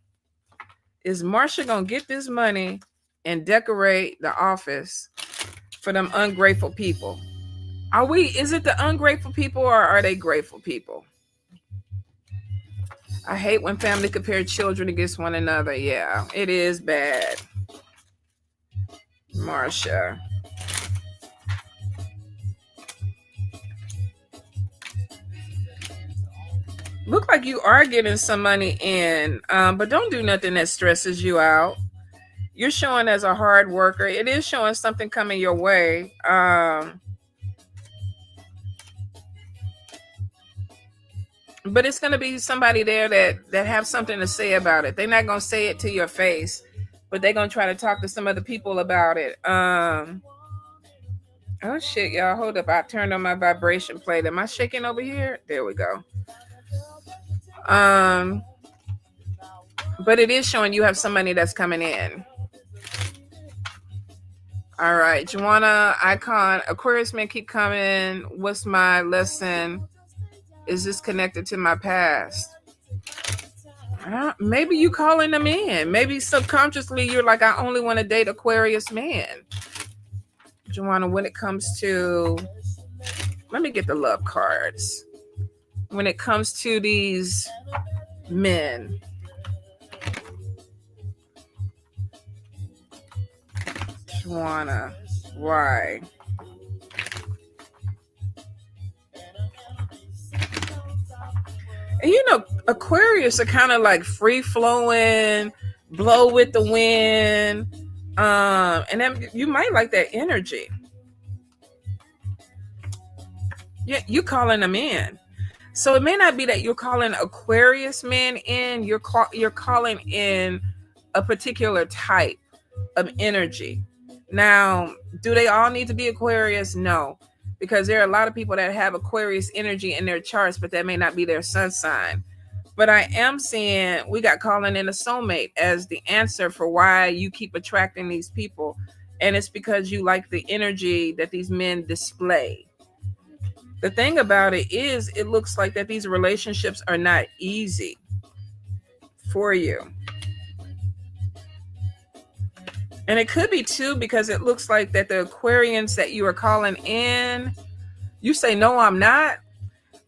Is Marcia gonna get this money and decorate the office for them ungrateful people? Is it the ungrateful people or are they grateful people? I hate when family compare children against one another. Yeah, it is bad. Marcia. Look like you are getting some money in, but don't do nothing that stresses you out. You're showing as a hard worker. It is showing something coming your way. But it's going to be somebody there that have something to say about it. They're not going to say it to your face, but they're going to try to talk to some other people about it. Oh shit, y'all. Hold up. I turned on my vibration plate. Am I shaking over here? There we go. Um, but it is showing you have some money that's coming in. All right, Joanna, icon, Aquarius men keep coming. What's my lesson? Is this connected to my past? Maybe you calling them in. Maybe subconsciously you're like, I only want to date Aquarius men. Joanna, when it comes to, let me get the love cards. When it comes to these men, Joanna, why? And you know, Aquarius are kind of like free flowing, blow with the wind. And then you might like that energy. Yeah, you calling them in. So it may not be that you're calling Aquarius men in. You're calling in a particular type of energy. Now, do they all need to be Aquarius? No, because there are a lot of people that have Aquarius energy in their charts, but that may not be their sun sign. But I am seeing we got calling in a soulmate as the answer for why you keep attracting these people. And it's because you like the energy that these men display. The thing about it is, it looks like that these relationships are not easy for you. And it could be too, because it looks like that the Aquarians that you are calling in, you say, no, I'm not.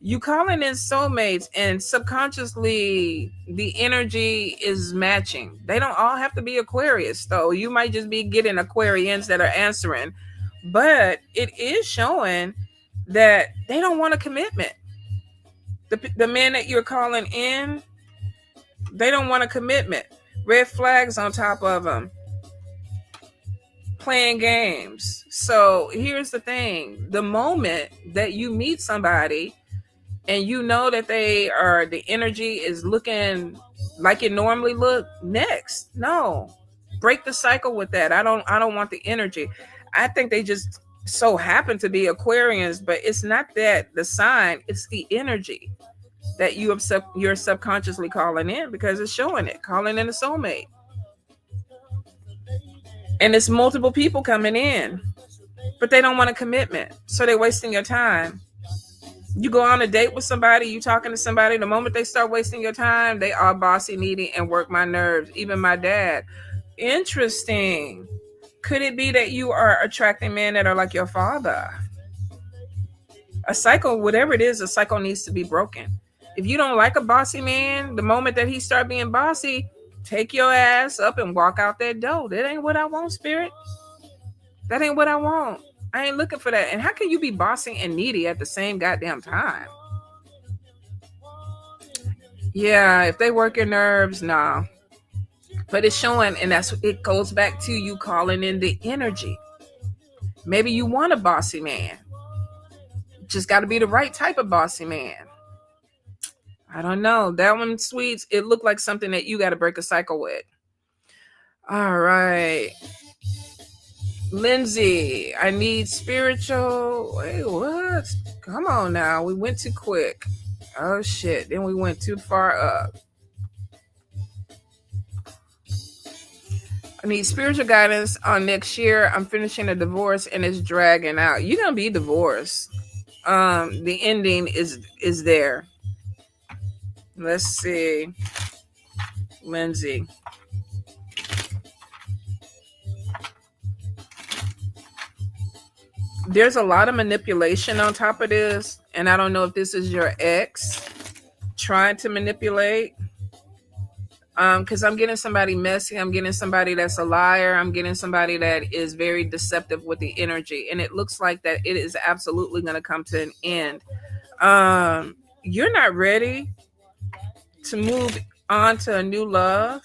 You calling in soulmates, and subconsciously the energy is matching. They don't all have to be Aquarius, though. You might just be getting Aquarians that are answering. But it is showing that they don't want a commitment. The men that you're calling in, they don't want a commitment. Red flags on top of them. Playing games. So here's the thing. The moment that you meet somebody and you know that the energy is looking like it normally look, next. No. Break the cycle with that. I don't want the energy. I think they just so happen to be Aquarians, but it's not that the sign, it's the energy that you're subconsciously calling in, because it's showing it, calling in a soulmate. And it's multiple people coming in, but they don't want a commitment. So they're wasting your time. You go on a date with somebody, you talking to somebody, the moment they start wasting your time, they are bossy, needy, and work my nerves. Even my dad. Interesting. Could it be that you are attracting men that are like your father? A cycle, whatever it is, a cycle needs to be broken. If you don't like a bossy man, the moment that he start being bossy, take your ass up and walk out that door. That ain't what I want, spirit. That ain't what I want. I ain't looking for that. And how can you be bossy and needy at the same goddamn time? Yeah, if they work your nerves, nah. But it's showing, and it goes back to you calling in the energy. Maybe you want a bossy man. Just got to be the right type of bossy man. I don't know. That one, sweets, it looked like something that you got to break a cycle with. All right. Lindsay, I need spiritual. Wait, what? Come on now. We went too quick. Oh, shit. Then we went too far up. I need spiritual guidance on next year. I'm finishing a divorce and it's dragging out. You're going to be divorced. The ending is there. Let's see. Lindsay. There's a lot of manipulation on top of this. And I don't know if this is your ex trying to manipulate. Because I'm getting somebody messy. I'm getting somebody that's a liar. I'm getting somebody that is very deceptive with the energy. And it looks like that it is absolutely going to come to an end. You're not ready to move on to a new love.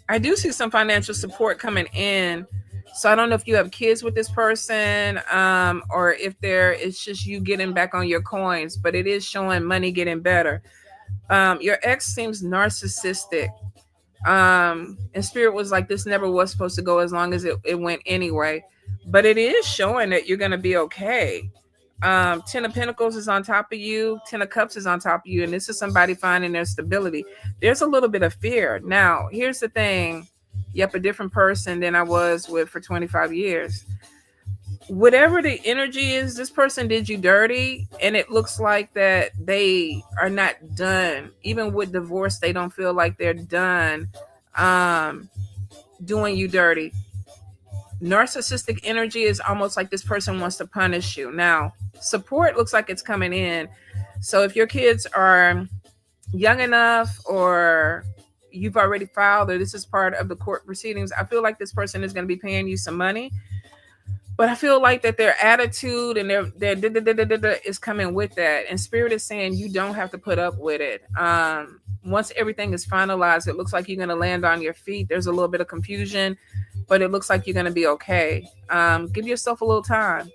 I do see some financial support coming in. So I don't know if you have kids with this person, or if it's just you getting back on your coins, but it is showing money getting better. Your ex seems narcissistic. And spirit was like, this never was supposed to go as long as it went anyway. But it is showing that you're going to be okay. 10 of Pentacles is on top of you. 10 of Cups is on top of you. And this is somebody finding their stability. There's a little bit of fear. Now, here's the thing. Yep, a different person than I was with for 25 years. Whatever the energy is, this person did you dirty, and it looks like that they are not done. Even with divorce, they don't feel like they're done doing you dirty. Narcissistic energy is almost like this person wants to punish you. Now, support looks like it's coming in. So if your kids are young enough, or you've already filed, or this is part of the court proceedings, I feel like this person is going to be paying you some money. But I feel like that their attitude and their is coming with that. And spirit is saying you don't have to put up with it. Once everything is finalized, it looks like you're going to land on your feet. There's a little bit of confusion, but it looks like you're going to be okay. Give yourself a little time,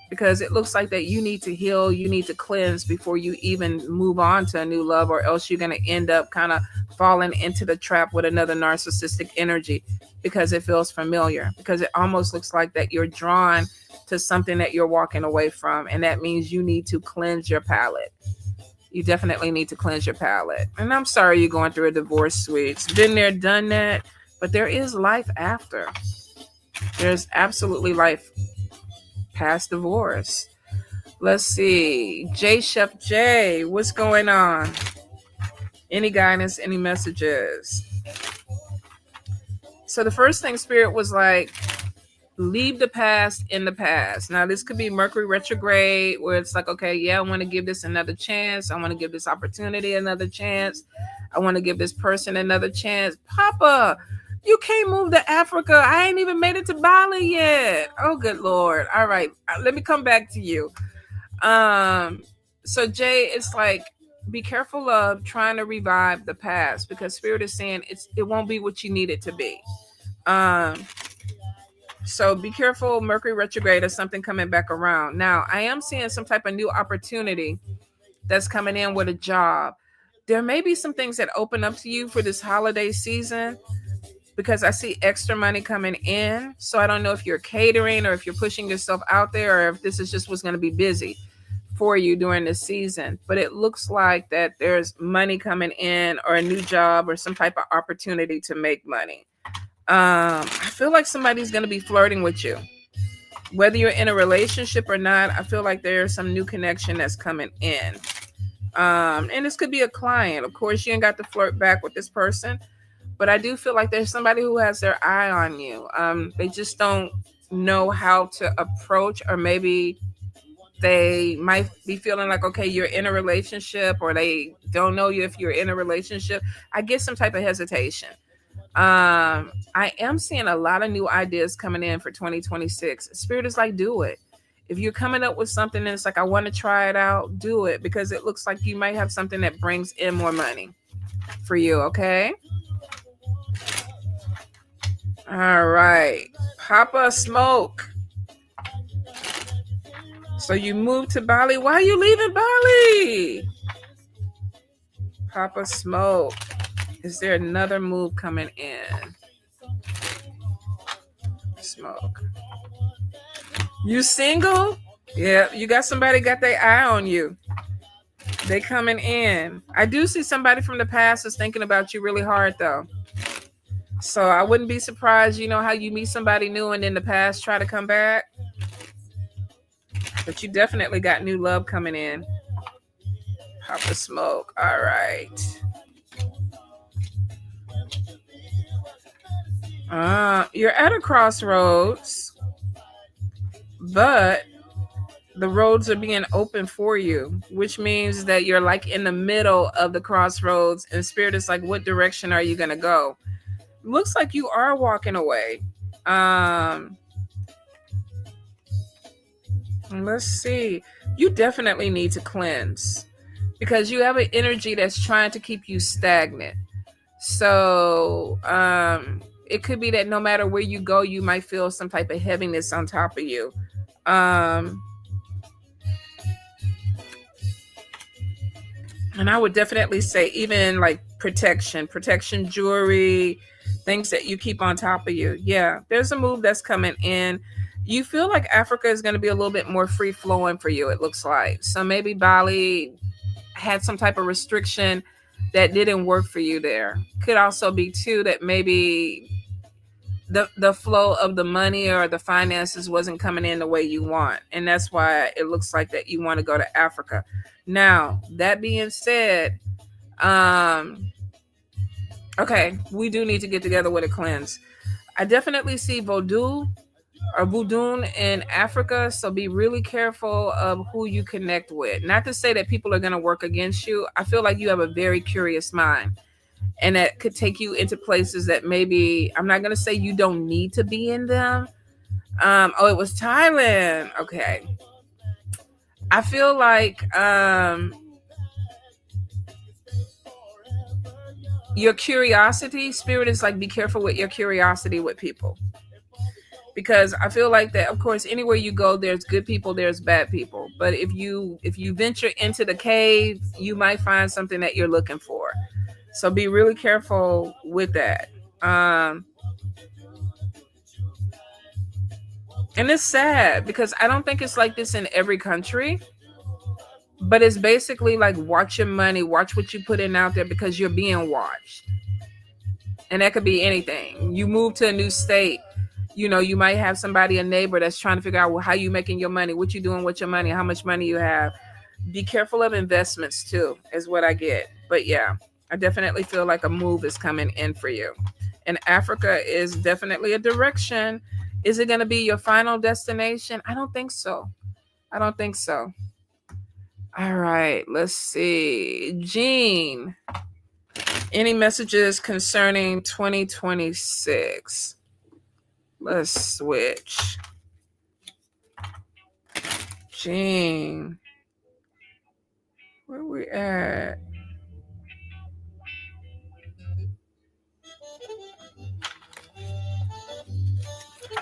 because it looks like that you need to heal, you need to cleanse before you even move on to a new love, or else you're going to end up kind of falling into the trap with another narcissistic energy, because it feels familiar, because it almost looks like that you're drawn to something that you're walking away from. And that means you need to cleanse your palate. You definitely need to cleanse your palate. And I'm sorry you're going through a divorce, sweets. Been there, done that. But there is life after. There's absolutely life past divorce. Let's see. J Chef J, what's going on? Any guidance, any messages? So the first thing Spirit was like, leave the past in the past. Now, this could be Mercury retrograde, where it's like, okay, yeah, I want to give this another chance. I want to give this opportunity another chance. I want to give this person another chance. Papa, you can't move to Africa. I ain't even made it to Bali yet. Oh, good Lord. All right. Let me come back to you. So Jay, it's like, be careful of trying to revive the past, because Spirit is saying it won't be what you need it to be. So be careful, Mercury retrograde, or something coming back around. Now, I am seeing some type of new opportunity that's coming in with a job. There may be some things that open up to you for this holiday season, because I see extra money coming in. So I don't know if you're catering, or if you're pushing yourself out there, or if this is just what's going to be busy for you during this season. But it looks like that there's money coming in, or a new job, or some type of opportunity to make money. I feel like somebody's going to be flirting with you. Whether you're in a relationship or not, I feel like there's some new connection that's coming in. And this could be a client. Of course, you ain't got to flirt back with this person, but I do feel like there's somebody who has their eye on you. They just don't know how to approach, or maybe they might be feeling like, okay, you're in a relationship, or they don't know you if you're in a relationship. I get some type of hesitation. I am seeing a lot of new ideas coming in for 2026. Spirit is like, do it. If you're coming up with something and it's like, I want to try it out, do it, because it looks like you might have something that brings in more money for you. Okay. All right. Papa Smoke. So you moved to Bali. Why are you leaving Bali? Papa Smoke. Is there another move coming in? Smoke. You single? Yeah, you got somebody got their eye on you. They coming in. I do see somebody from the past is thinking about you really hard, though. So I wouldn't be surprised, you know how you meet somebody new and in the past try to come back? But you definitely got new love coming in. Papa Smoke. All right. You're at a crossroads, but the roads are being open for you, which means that you're like in the middle of the crossroads, and Spirit is like, what direction are you going to go? Looks like you are walking away. Let's see. You definitely need to cleanse, because you have an energy that's trying to keep you stagnant. So it could be that no matter where you go, you might feel some type of heaviness on top of you. And I would definitely say even like protection jewelry, things that you keep on top of you. Yeah, there's a move that's coming in. You feel like Africa is going to be a little bit more free flowing for you, it looks like. So maybe Bali had some type of restriction that didn't work for you there. Could also be too that maybe the flow of the money or the finances wasn't coming in the way you want, and that's why it looks like that you want to go to Africa. Now that being said, um okay, we do need to get together with a cleanse. I definitely see voodoo in Africa, so be really careful of who you connect with. Not to say that people are going to work against you. I feel like you have a very curious mind, and that could take you into places that maybe, I'm not going to say you don't need to be in them. Oh, it was Thailand. Okay. I feel like your curiosity, spirit is like, be careful with your curiosity with people. Because I feel like that, of course, anywhere you go, there's good people, there's bad people. But if you venture into the cave, you might find something that you're looking for. So be really careful with that. And it's sad because I don't think it's like this in every country. But it's basically like, watch your money, watch what you put in out there, because you're being watched. And that could be anything. You move to a new state, you might have somebody, a neighbor, that's trying to figure out, well, how you making your money, what you doing with your money, how much money you have. Be careful of investments too, is what I get. But yeah, I definitely feel like a move is coming in for you. And Africa is definitely a direction. Is it going to be your final destination? I don't think so. I don't think so. All right, let's see. Jean, any messages concerning 2026? Let's switch. Jean, where we at?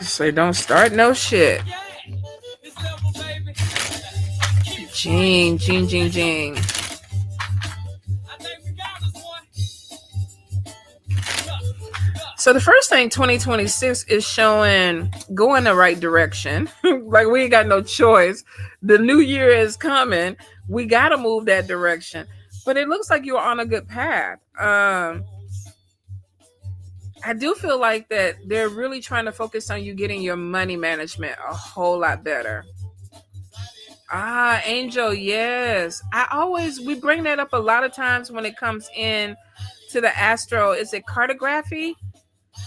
Say, don't start no shit. Jean. So the first thing, 2026 is showing go in the right direction. Like, we ain't got no choice. The new year is coming. We got to move that direction. But it looks like you're on a good path. I do feel like that they're really trying to focus on you getting your money management a whole lot better. Angel, yes. We bring that up a lot of times when it comes in to the astro. Is it cartography?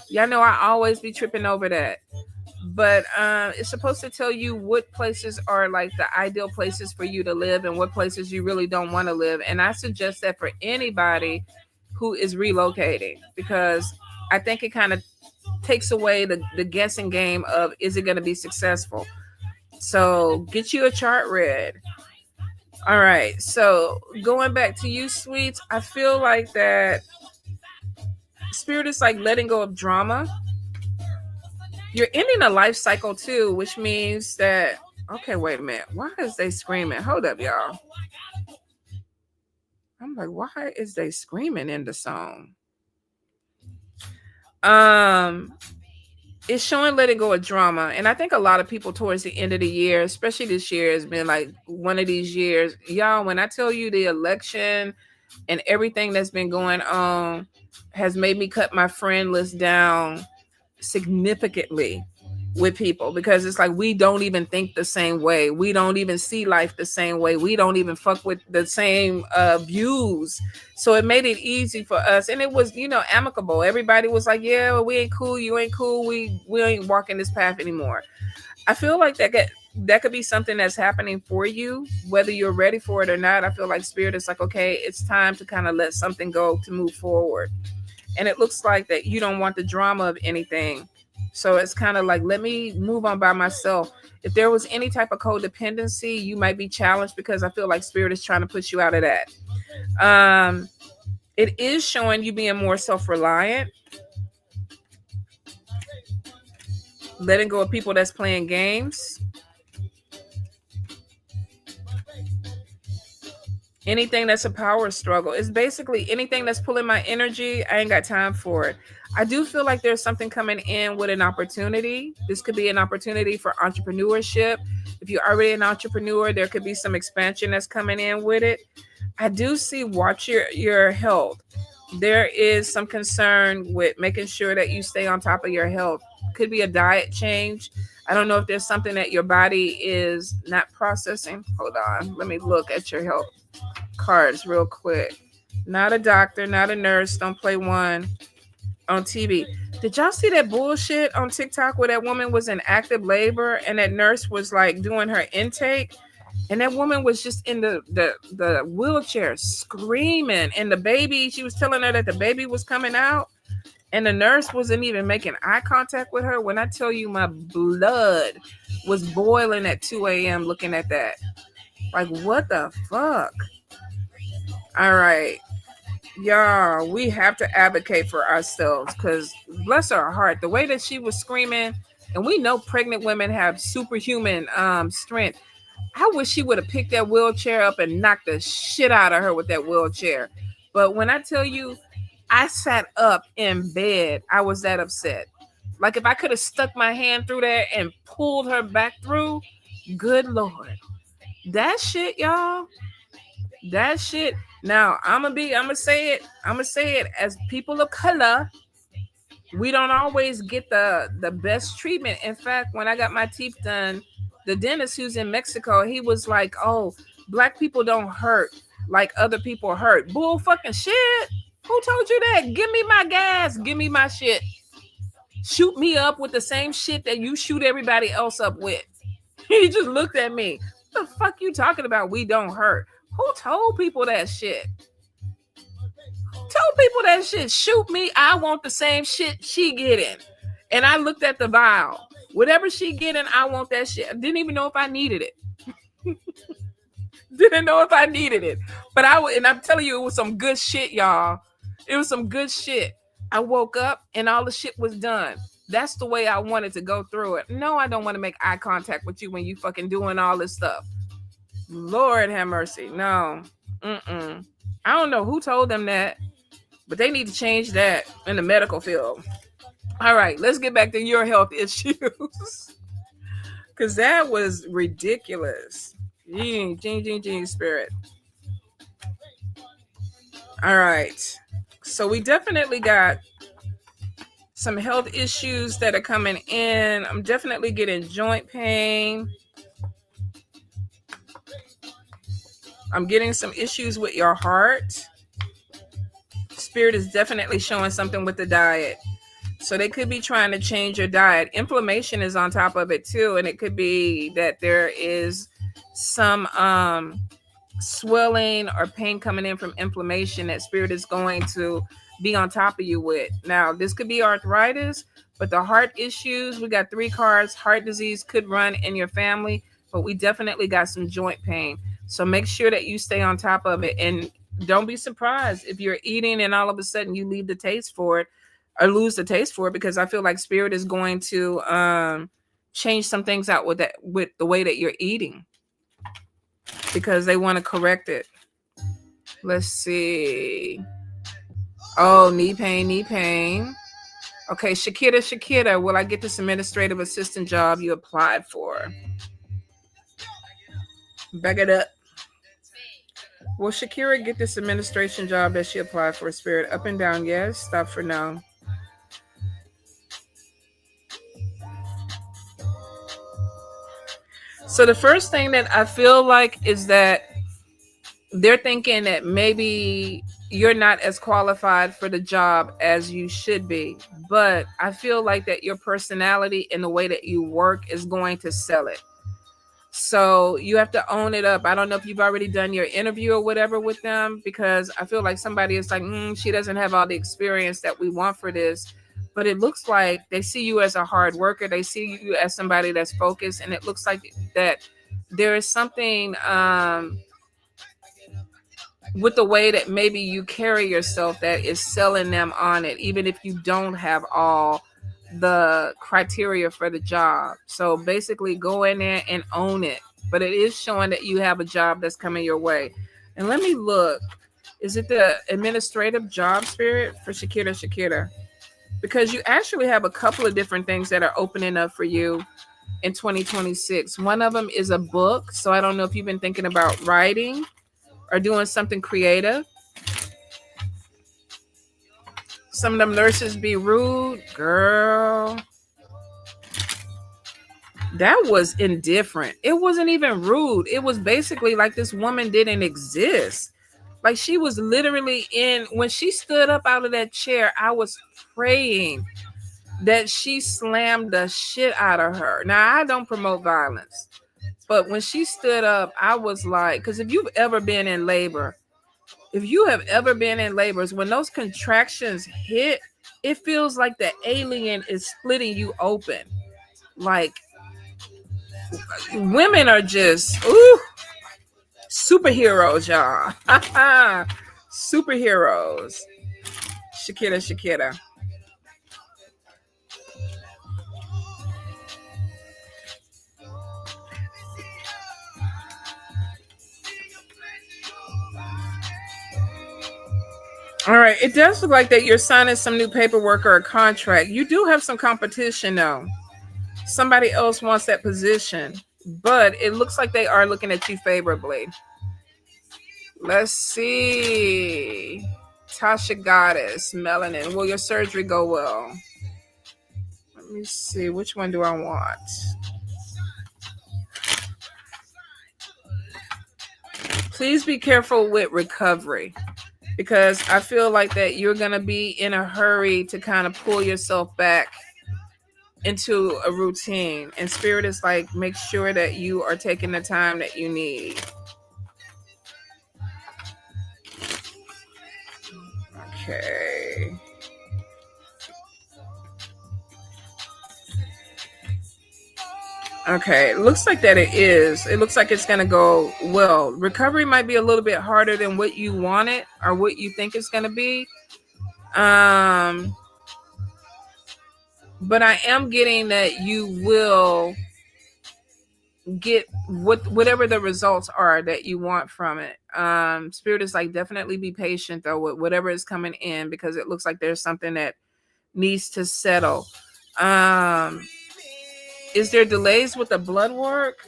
Y'all know I always be tripping over that. But it's supposed to tell you what places are like the ideal places for you to live and what places you really don't want to live. And I suggest that for anybody who is relocating, because I think it kind of takes away the guessing game of, is it going to be successful? So get you a chart read. All right. So going back to you, sweets, I feel like that spirit is like letting go of drama. You're ending a life cycle too, which means that, okay, wait a minute. Why is they screaming? Hold up, y'all. I'm like, why is they screaming in the song? It's showing letting go of drama. And I think a lot of people towards the end of the year, especially this year, has been like one of these years. Y'all, when I tell you the election and everything that's been going on has made me cut my friend list down significantly with people, because it's like we don't even think the same way. We don't even see life the same way. We don't even fuck with the same views. So it made it easy for us, and it was, amicable. Everybody was like, yeah, well, we ain't cool, you ain't cool, we ain't walking this path anymore. I feel like that could be something that's happening for you, whether you're ready for it or not. I feel like spirit is like, okay, it's time to kind of let something go to move forward. And it looks like that you don't want the drama of anything. So it's kind of like, let me move on by myself. If there was any type of codependency, you might be challenged, because I feel like spirit is trying to push you out of that. It is showing you being more self-reliant, letting go of people that's playing games. Anything that's a power struggle. It's basically anything that's pulling my energy. I ain't got time for it. I do feel like there's something coming in with an opportunity. This could be an opportunity for entrepreneurship. If you're already an entrepreneur, there could be some expansion that's coming in with it. I do see watch your health. There is some concern with making sure that you stay on top of your health. Could be a diet change. I don't know if there's something that your body is not processing. Hold on. Let me look at your health cards real quick. Not a doctor, not a nurse. Don't play one on TV. Did y'all see that bullshit on TikTok where that woman was in active labor and that nurse was like doing her intake? And that woman was just in the wheelchair screaming. And the baby, she was telling her that the baby was coming out. And the nurse wasn't even making eye contact with her. When I tell you my blood was boiling at 2 a.m. looking at that. Like, what the fuck? All right. Y'all, we have to advocate for ourselves because bless her heart, the way that she was screaming, and we know pregnant women have superhuman strength. I wish she would have picked that wheelchair up and knocked the shit out of her with that wheelchair. But when I tell you, I sat up in bed, I was that upset. Like if I could have stuck my hand through there and pulled her back through, good Lord. That shit, y'all. That shit. Now, I'm gonna say it as people of color, we don't always get the best treatment. In fact, when I got my teeth done, the dentist who's in Mexico, he was like, "Oh, black people don't hurt like other people hurt." Bull fucking shit. Who told you that? Give me my gas. Give me my shit. Shoot me up with the same shit that you shoot everybody else up with. He just looked at me. What the fuck you talking about? We don't hurt. Who told people that shit? Told people that shit. Shoot me. I want the same shit she getting. And I looked at the vial. Whatever she getting, I want that shit. I didn't even know if I needed it. Didn't know if I needed it. But and I'm telling you, it was some good shit, y'all. It was some good shit. I woke up and all the shit was done. That's the way I wanted to go through it. No, I don't want to make eye contact with you when you fucking doing all this stuff. Lord have mercy. No. I don't know who told them that, but they need to change that in the medical field. All right, let's get back to your health issues. Because that was ridiculous. Gene, spirit. All right. So we definitely got some health issues that are coming in. I'm definitely getting joint pain. I'm getting some issues with your heart. Spirit is definitely showing something with the diet. So they could be trying to change your diet. Inflammation is on top of it too. And it could be that there is some swelling or pain coming in from inflammation that spirit is going to be on top of you with. Now, this could be arthritis, but the heart issues, we got 3 cards. Heart disease could run in your family, but we definitely got some joint pain. So make sure that you stay on top of it. And don't be surprised if you're eating and all of a sudden you leave the taste for it or lose the taste for it, because I feel like spirit is going to change some things out with the way that you're eating, because they want to correct it. Let's see. Oh, knee pain. Okay, Shakira, will I get this administrative assistant job you applied for? Back it up. Will Shakira get this administration job that she applied for? Spirit, up and down, yes. Stop for now. So the first thing that I feel like is that they're thinking that maybe you're not as qualified for the job as you should be. But I feel like that your personality and the way that you work is going to sell it. So you have to own it up. I don't know if you've already done your interview or whatever with them, because I feel like somebody is like, she doesn't have all the experience that we want for this. But it looks like they see you as a hard worker. They see you as somebody that's focused. And it looks like that there is something with the way that maybe you carry yourself that is selling them on it, even if you don't have all the criteria for the job. So basically go in there and own it. But it is showing that you have a job that's coming your way. And let me look. Is it the administrative job spirit for Shakira? Because you actually have a couple of different things that are opening up for you in 2026. One of them is a book. So I don't know if you've been thinking about writing or doing something creative. Some of them nurses be rude. Girl, that was indifferent. It wasn't even rude. It was basically like this woman didn't exist. Like she was literally in, when she stood up out of that chair, I was praying that she slammed the shit out of her. Now, I don't promote violence, but when she stood up, I was like, because if you've ever been in labor, if you have ever been in labors, when those contractions hit, it feels like the alien is splitting you open. Like women are just superheroes, y'all. Superheroes. Shakira. All right, it does look like that you're signing some new paperwork or a contract. You do have some competition though. Somebody else wants that position, but it looks like they are looking at you favorably. Let's see. Tasha Goddess, Melanin. Will your surgery go well? Let me see. Which one do I want? Please be careful with recovery, because I feel like that you're going to be in a hurry to kind of pull yourself back into a routine. And Spirit is like, make sure that you are taking the time that you need. Okay. Okay, it looks like that it is. It looks like it's going to go well. Recovery might be a little bit harder than what you want it or what you think it's going to be. But I am getting that you will get whatever the results are that you want from it. Spirit is like, definitely be patient though with whatever is coming in, because it looks like there's something that needs to settle. Is there delays with the blood work?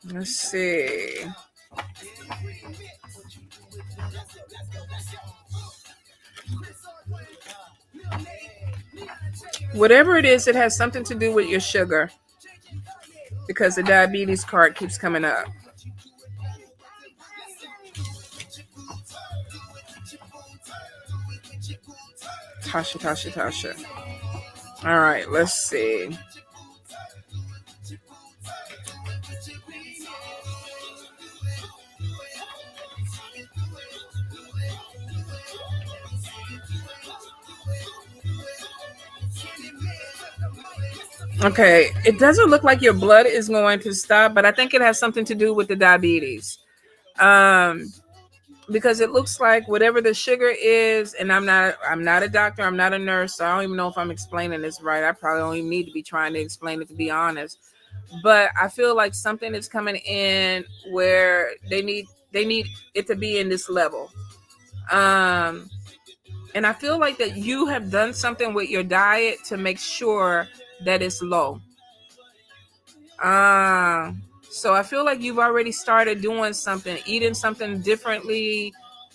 Let's see. Whatever it is, it has something to do with your sugar, because the diabetes card keeps coming up. Tasha. All right, let's see. Okay, it doesn't look like your blood is going to stop, but I think it has something to do with the diabetes. Because it looks like whatever the sugar is, and I'm not a doctor, I'm not a nurse, so I don't even know if I'm explaining this right. I probably don't even need to be trying to explain it, to be honest. But I feel like something is coming in where they need it to be in this level. And I feel like that you have done something with your diet to make sure that it's low. So I feel like you've already started doing something, eating something differently,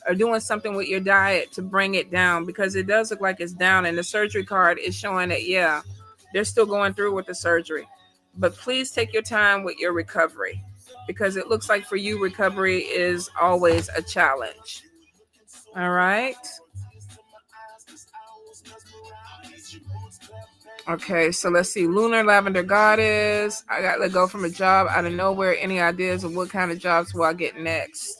or doing something with your diet to bring it down, because it does look like it's down, and the surgery card is showing that, yeah, they're still going through with the surgery. But please take your time with your recovery, because it looks like for you, recovery is always a challenge. All right. Okay, so let's see. Lunar Lavender Goddess. I got let go from a job out of nowhere. Any ideas of what kind of jobs will I get next?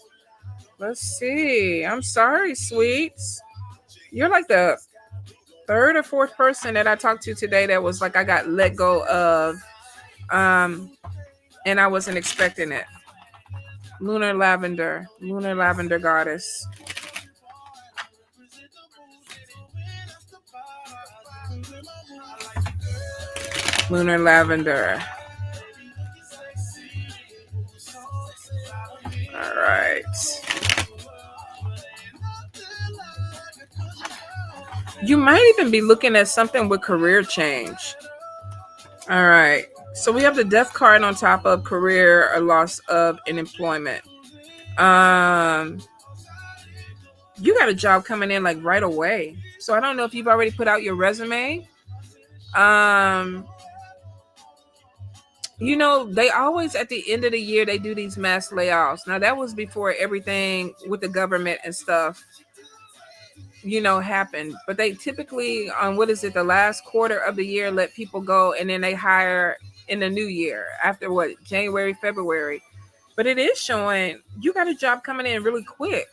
Let's see. I'm sorry, sweets. You're like the third or fourth person that I talked to today that was like, I got let go of, and I wasn't expecting it. Lunar Lavender Goddess. Lunar Lavender. You might even be looking at something with career change. All right. So we have the death card on top of career or loss of an employment. Um, you got a job coming in like right away. So I don't know if you've already put out your resume. Um, they always at the end of the year they do these mass layoffs. Now that was before everything with the government and stuff, happened. But they typically on what is it, the last quarter of the year let people go and then they hire in the new year after what, January, February. But it is showing you got a job coming in really quick.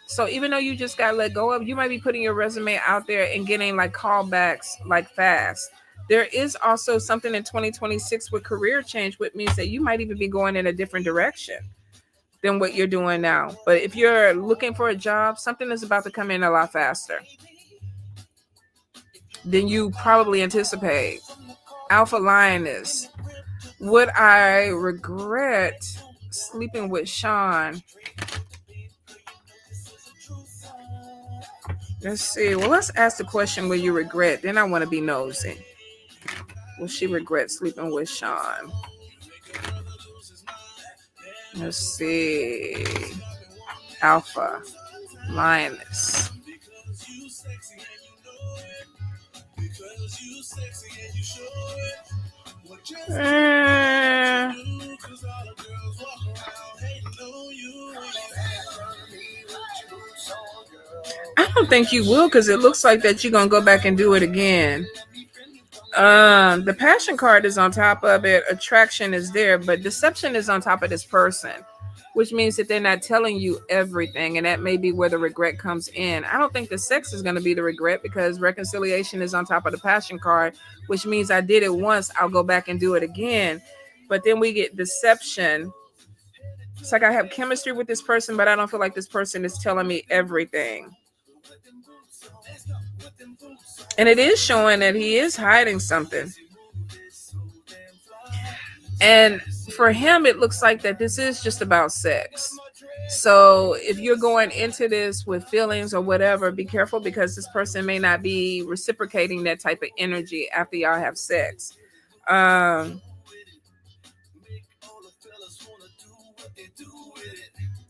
So even though you just got let go of, you might be putting your resume out there and getting like callbacks like fast. There is also something in 2026 with career change, which means that you might even be going in a different direction than what you're doing now. But if you're looking for a job, something is about to come in a lot faster than you probably anticipate. Alpha Lioness. Would I regret sleeping with Sean? Let's see. Well, let's ask the question, will you regret? Then I want to be nosy. Will she regret sleeping with Sean? Let's see. Alpha Lioness. I don't think you will, because it looks like that you're gonna go back and do it again. The passion card is on top of it. Attraction is there, but deception is on top of this person, which means that they're not telling you everything, and that may be where the regret comes in. I don't think the sex is going to be the regret, because reconciliation is on top of the passion card, which means I did it once, I'll go back and do it again. But then we get deception. It's like I have chemistry with this person, but I don't feel like this person is telling me everything. And it is showing that he is hiding something. And for him, it looks like that this is just about sex. So if you're going into this with feelings or whatever, be careful, because this person may not be reciprocating that type of energy after y'all have sex.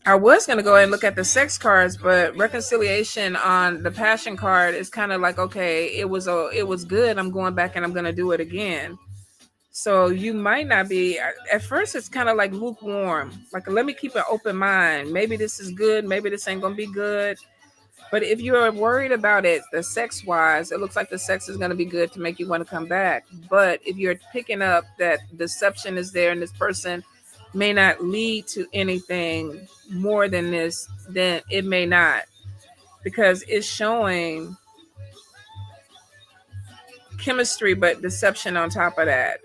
I was going to go ahead and look at the sex cards, but reconciliation on the passion card is kind of like, okay, it was good. I'm going back and I'm going to do it again. So you might not be, at first it's kind of like lukewarm. Like, let me keep an open mind. Maybe this is good. Maybe this ain't going to be good. But if you're worried about it, the sex wise, it looks like the sex is going to be good to make you want to come back. But if you're picking up that deception is there and this person may not lead to anything more than this, then it may not, because it's showing chemistry but deception on top of that,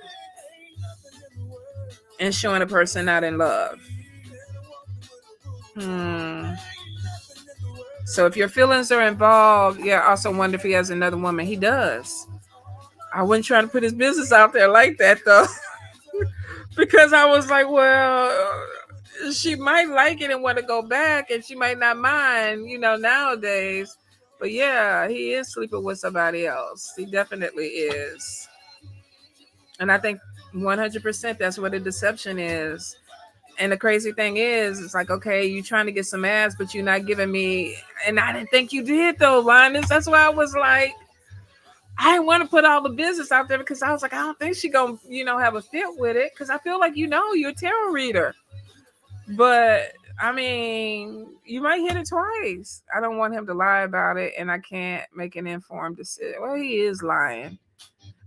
and showing a person not in love. So if your feelings are involved, yeah, I also wonder if he has another woman. He does. I wouldn't try to put his business out there like that though. Because I was like, well, she might like it and want to go back, and she might not mind, nowadays. But yeah, he is sleeping with somebody else. He definitely is. And I think 100% that's what a deception is. And the crazy thing is, it's like, okay, you're trying to get some ass, but you're not giving me. And I didn't think you did though, Linus. That's why I was like, I didn't want to put all the business out there, because I was like, I don't think she gonna, have a fit with it, because I feel like you're a tarot reader. But I mean, you might hit it twice. I don't want him to lie about it, and I can't make an informed decision. Well, he is lying.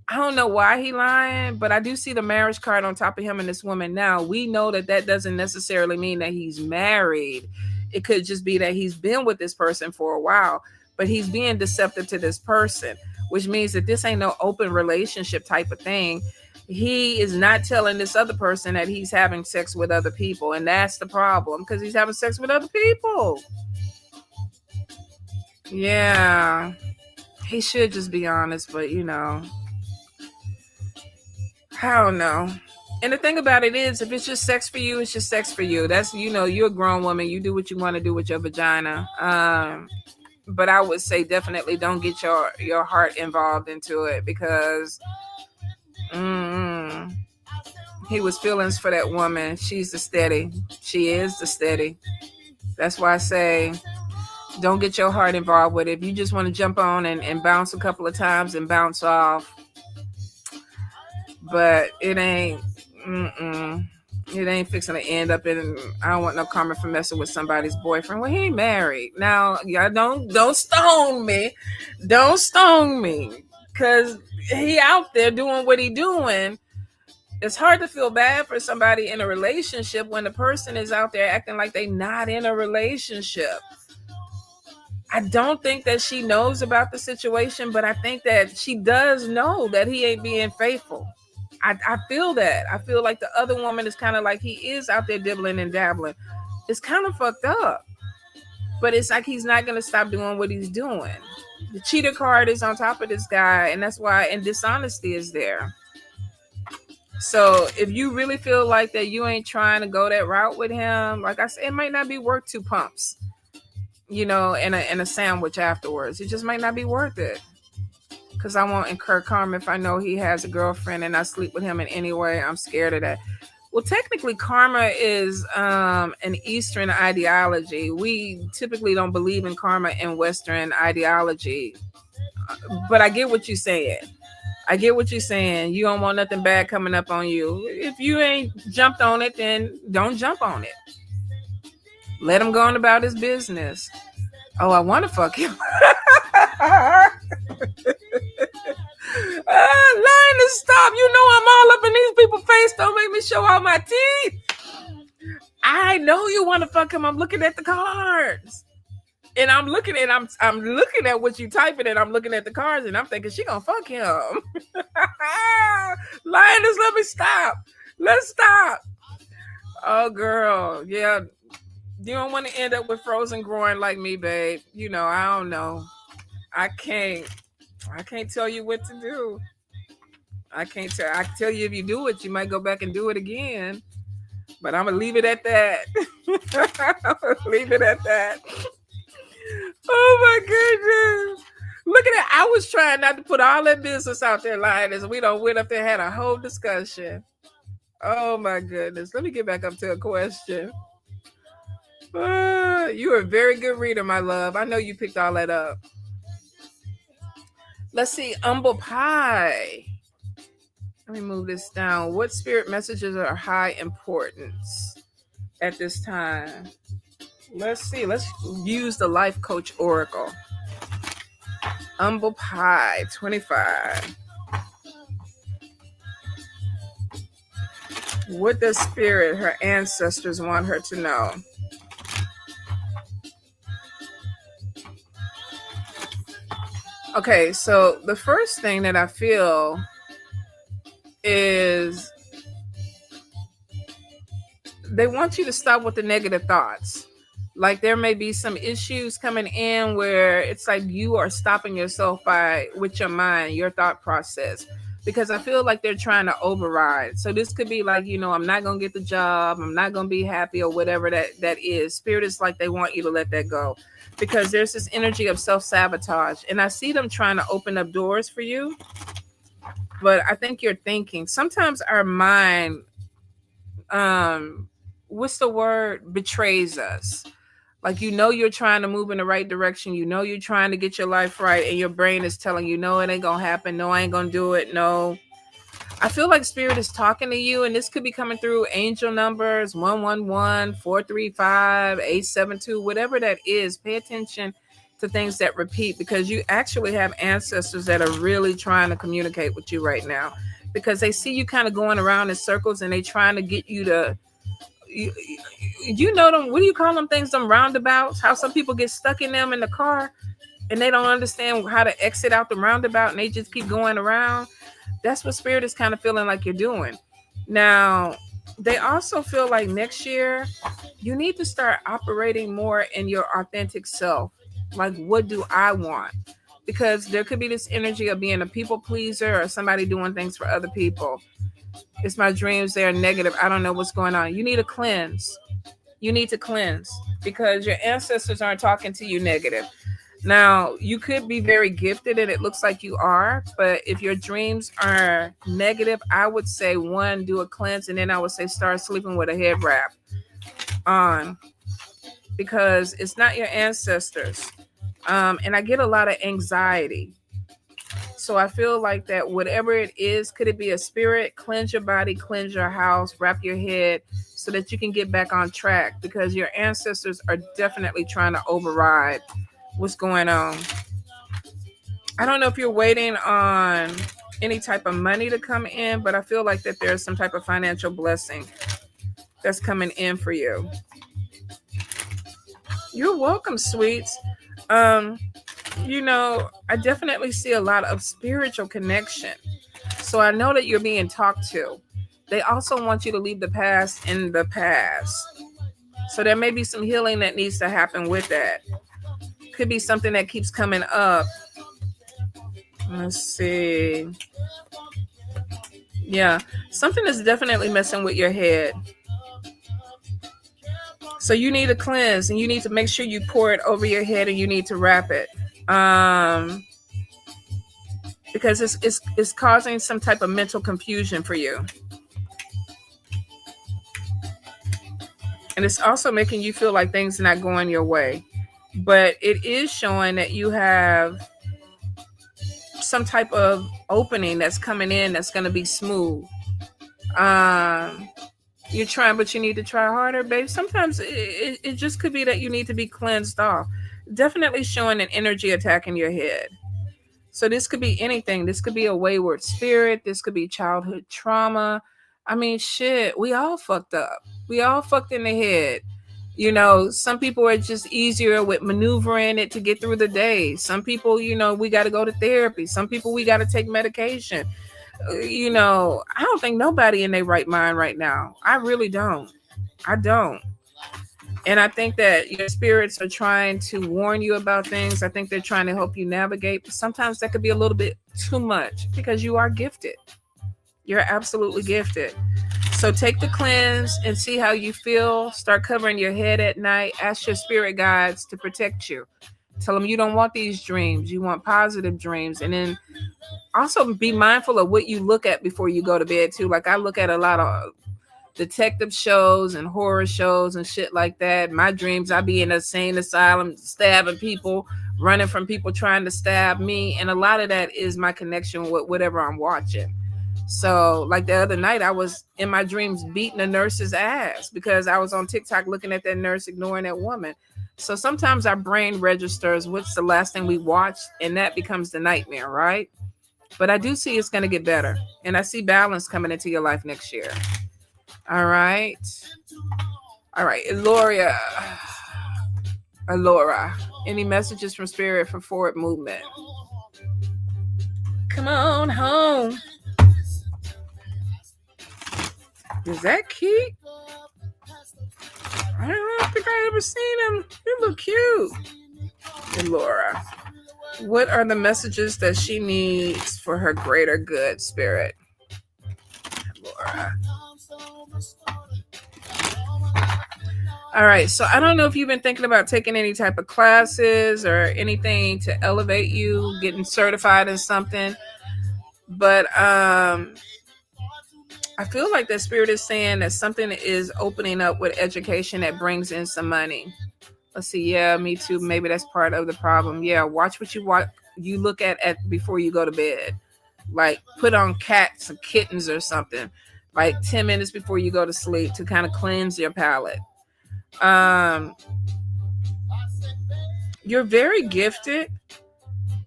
I don't know why he lying, but I do see the marriage card on top of him and this woman. Now, we know that doesn't necessarily mean that he's married. It could just be that he's been with this person for a while, but he's being deceptive to this person, which means that this ain't no open relationship type of thing. He is not telling this other person that he's having sex with other people, and that's the problem, because he's having sex with other people. Yeah, he should just be honest, but I don't know. And the thing about it is, if it's just sex for you, it's just sex for you. That's, you're a grown woman. You do what you want to do with your vagina. but I would say definitely don't get your heart involved into it, because mm, he was feelings for that woman. She's the steady. She is the steady. That's why I say don't get your heart involved with it. If you just want to jump on and bounce a couple of times and bounce off, but it ain't. It ain't fixing to end up in. I don't want no karma for messing with somebody's boyfriend. Well, he ain't married now. Y'all don't stone me. Don't stone me, cause he out there doing what he doing. It's hard to feel bad for somebody in a relationship when the person is out there acting like they not in a relationship. I don't think that she knows about the situation, but I think that she does know that he ain't being faithful. I feel that. I feel like the other woman is kind of like he is out there dibbling and dabbling. It's kind of fucked up. But it's like he's not going to stop doing what he's doing. The cheater card is on top of this guy, and that's why, and dishonesty is there. So if you really feel like that you ain't trying to go that route with him, like I said, it might not be worth 2 pumps, and a sandwich afterwards. It just might not be worth it. Because I won't incur karma if I know he has a girlfriend and I sleep with him in any way. I'm scared of that. Well, technically, karma is an Eastern ideology. We typically don't believe in karma in Western ideology. But I get what you're saying. You don't want nothing bad coming up on you. If you ain't jumped on it, then don't jump on it. Let him go on about his business. Oh, I want to fuck him. Learn to stop. I'm all up in these people's face. Don't make me show all my teeth. I know you want to fuck him. I'm looking at the cards. And I'm looking at what you typing, and I'm looking at the cards, and I'm thinking she gonna fuck him. Lioness, let me stop. Let's stop. Oh, girl. Yeah. You don't want to end up with frozen groin like me, babe. I don't know. I can't tell you what to do. I can tell you if you do it, you might go back and do it again. But I'm gonna leave it at that. Leave it at that. Oh my goodness. Look at that. I was trying not to put all that business out there, Lioness. We done went up there and had a whole discussion. Oh my goodness. Let me get back up to a question. You're a very good reader, my love. I know you picked all that up. Let's see. Humble Pie. Let me move this down. What spirit messages are high importance at this time? Let's see. Let's use the Life Coach Oracle. Humble Pie 25. What does spirit, her ancestors, want her to know? Okay, so the first thing that I feel is they want you to stop with the negative thoughts. Like there may be some issues coming in where it's like you are stopping yourself with your mind, your thought process, because I feel like they're trying to override. So this could be like, I'm not going to get the job. I'm not going to be happy or whatever that is. Spirit is like they want you to let that go because there's this energy of self-sabotage. And I see them trying to open up doors for you. But I think you're thinking sometimes our mind, what's the word? Betrays us. Like, you're trying to move in the right direction. You're trying to get your life right. And your brain is telling you, no, it ain't going to happen. No, I ain't going to do it. No. I feel like spirit is talking to you. And this could be coming through angel numbers 111, 435, 872, whatever that is. Pay attention to things that repeat because you actually have ancestors that are really trying to communicate with you right now because they see you kind of going around in circles and they trying to get you to, them, what do you call them things, them roundabouts, how some people get stuck in them in the car and they don't understand how to exit out the roundabout and they just keep going around. That's what spirit is kind of feeling like you're doing. Now, they also feel like next year you need to start operating more in your authentic self. Like, what do I want? Because there could be this energy of being a people pleaser or somebody doing things for other people. It's my dreams. They're negative. I don't know what's going on. You need to cleanse. You need to cleanse because your ancestors aren't talking to you negative. Now, you could be very gifted and it looks like you are, but if your dreams are negative, I would say one, do a cleanse, and then I would say start sleeping with a head wrap on, because it's not your ancestors. And I get a lot of anxiety. So I feel like that whatever it is, could it be a spirit? Cleanse your body, cleanse your house, wrap your head so that you can get back on track, because your ancestors are definitely trying to override what's going on. I don't know if you're waiting on any type of money to come in, but I feel like that there's some type of financial blessing that's coming in for you. You're welcome, sweets. Um, I definitely see a lot of spiritual connection. So I know that you're being talked to. They also want you to leave the past in the past. So there may be some healing that needs to happen with that. Could be something that keeps coming up. Let's see. Yeah, something is definitely messing with your head. So you need to cleanse, and you need to make sure you pour it over your head, and you need to wrap it. Because it's causing some type of mental confusion for you. And it's also making you feel like things are not going your way. But it is showing that you have some type of opening that's coming in that's going to be smooth. You're trying, but you need to try harder, babe. Sometimes it just could be that you need to be cleansed off. Definitely showing an energy attack in your head. So this could be anything. This could be a wayward spirit. This could be childhood trauma. I mean, shit, we all fucked up. We all fucked in the head. Some people are just easier with maneuvering it to get through the day. Some people, we got to go to therapy. Some people, we got to take medication. I don't think nobody in their right mind right now. I really don't. I don't. And I think that your spirits are trying to warn you about things. I think they're trying to help you navigate. But sometimes that could be a little bit too much, because you are gifted. You're absolutely gifted. So take the cleanse and see how you feel. Start covering your head at night. Ask your spirit guides to protect you. Tell them you don't want these dreams. You want positive dreams. And then also be mindful of what you look at before you go to bed too. Like I look at a lot of detective shows and horror shows and shit like that. My dreams, I be in a insane asylum stabbing people, running from people trying to stab me. And a lot of that is my connection with whatever I'm watching. So like the other night, I was in my dreams beating a nurse's ass because I was on TikTok looking at that nurse ignoring that woman. So sometimes our brain registers what's the last thing we watched, and that becomes the nightmare, right? But I do see it's going to get better. And I see balance coming into your life next year. All right. All right. Elora. Any messages from spirit for forward movement? Come on home. Is that Keith? I don't think I ever seen him. You look cute. Elora. What are the messages that she needs for her greater good, spirit? Elora. All right, so I don't know if you've been thinking about taking any type of classes or anything to elevate you, getting certified in something, but I feel like the spirit is saying that something is opening up with education that brings in some money. Let's see. Yeah, me too. Maybe that's part of the problem. Yeah, watch what you look at before you go to bed. Like put on cats or kittens or something, like 10 minutes before you go to sleep to kind of cleanse your palate. You're very gifted.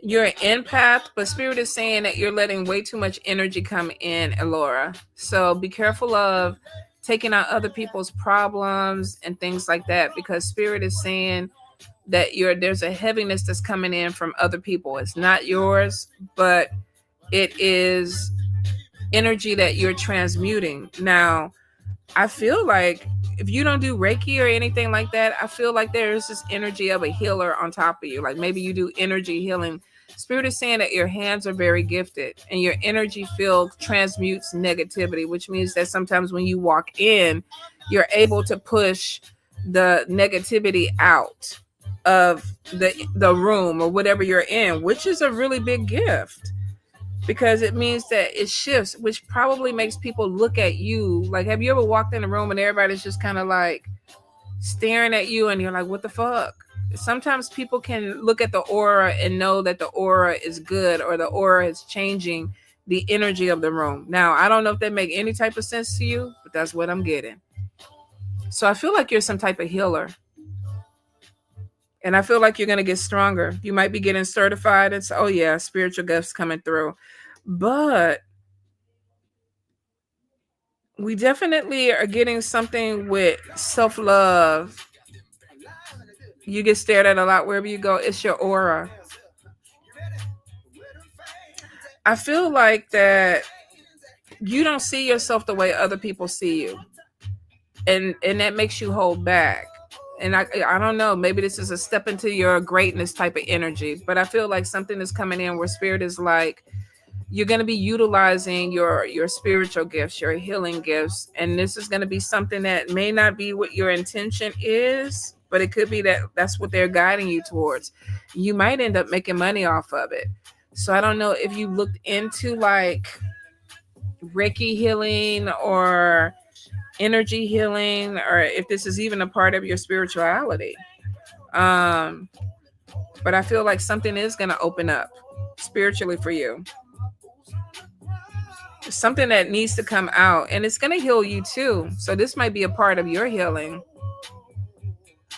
You're an empath, but spirit is saying that you're letting way too much energy come in, Elora. So be careful of taking out other people's problems and things like that, because spirit is saying that there's a heaviness that's coming in from other people. It's not yours, but it is energy that you're transmuting. Now, I feel like if you don't do Reiki or anything like that, I feel like there's this energy of a healer on top of you. Like maybe you do energy healing. Spirit is saying that your hands are very gifted and your energy field transmutes negativity, which means that sometimes when you walk in, you're able to push the negativity out. of the room or whatever you're in, which is a really big gift because it means that it shifts, which probably makes people look at you. Like, have you ever walked in a room and everybody's just kind of like staring at you and you're like, what the fuck? Sometimes people can look at the aura and know that the aura is good or the aura is changing the energy of the room. Now, I don't know if that make any type of sense to you, but that's what I'm getting. So I feel like you're some type of healer. And I feel like you're going to get stronger. You might be getting certified. It's, oh yeah, spiritual gifts coming through. But we definitely are getting something with self-love. You get stared at a lot wherever you go. It's your aura. I feel like that you don't see yourself the way other people see you. And that makes you hold back. And I don't know, maybe this is a step into your greatness type of energy, but I feel like something is coming in where spirit is like, you're going to be utilizing your spiritual gifts, your healing gifts. And this is going to be something that may not be what your intention is, but it could be that that's what they're guiding you towards. You might end up making money off of it. So I don't know if you looked into like Reiki healing or energy healing, or if this is even a part of your spirituality. But I feel like something is going to open up spiritually for you. Something that needs to come out, and it's going to heal you too. So this might be a part of your healing.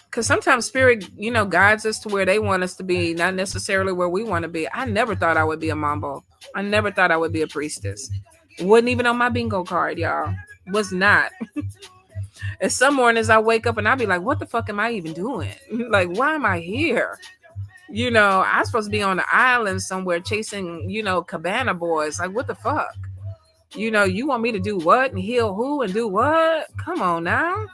Because sometimes spirit, guides us to where they want us to be, not necessarily where we want to be. I never thought I would be a mambo. I never thought I would be a priestess. Wasn't even on my bingo card, y'all. Was not. And some mornings I wake up and I'll be like, what the fuck am I even doing? Like, why am I here? I'm supposed to be on the island somewhere chasing, cabana boys. Like, what the fuck? You want me to do what and heal who and do what? Come on now.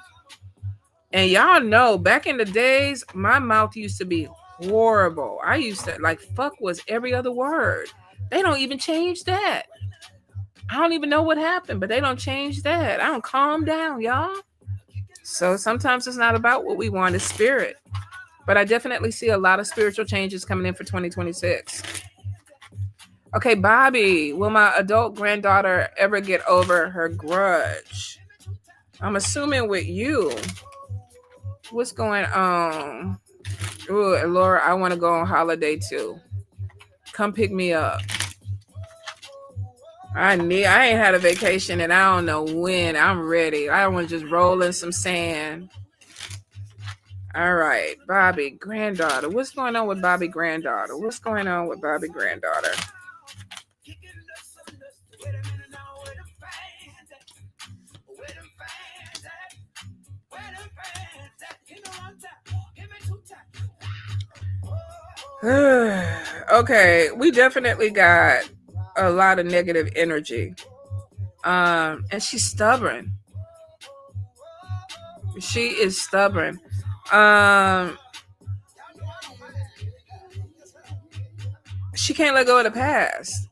And y'all know, back in the days, my mouth used to be horrible. I used to, like, fuck was every other word. They don't even change that. I don't even know what happened, but they don't change that. I don't calm down, y'all. So sometimes it's not about what we want, it's spirit. But I definitely see a lot of spiritual changes coming in for 2026. Okay, Bobby, will my adult granddaughter ever get over her grudge? I'm assuming with you. What's going on? Ooh, and Laura, I want to go on holiday too. Come pick me up. I ain't had a vacation and I don't know when. I'm ready. I want to just roll in some sand. All right, Bobby, granddaughter. What's going on with Bobby, granddaughter? What's going on with Bobby, granddaughter? Okay, we definitely got a lot of negative energy. And she's stubborn. She is stubborn. She can't let go of the past.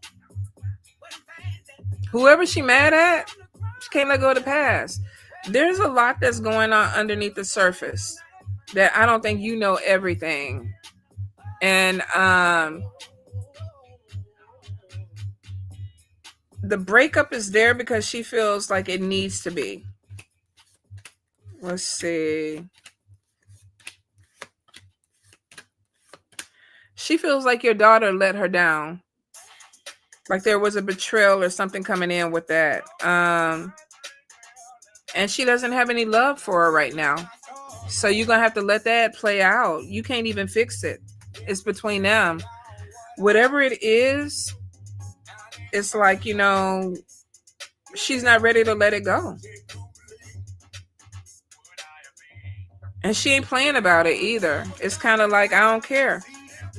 Whoever she mad at, she can't let go of the past. There's a lot that's going on underneath the surface that I don't think you know everything. And the breakup is there because she feels like it needs to be. Let's see. She feels like your daughter let her down. Like there was a betrayal or something coming in with that. And she doesn't have any love for her right now. So you're going to have to let that play out. You can't even fix it. It's between them. Whatever it is, it's like, she's not ready to let it go. And she ain't playing about it either. It's kind of like, I don't care.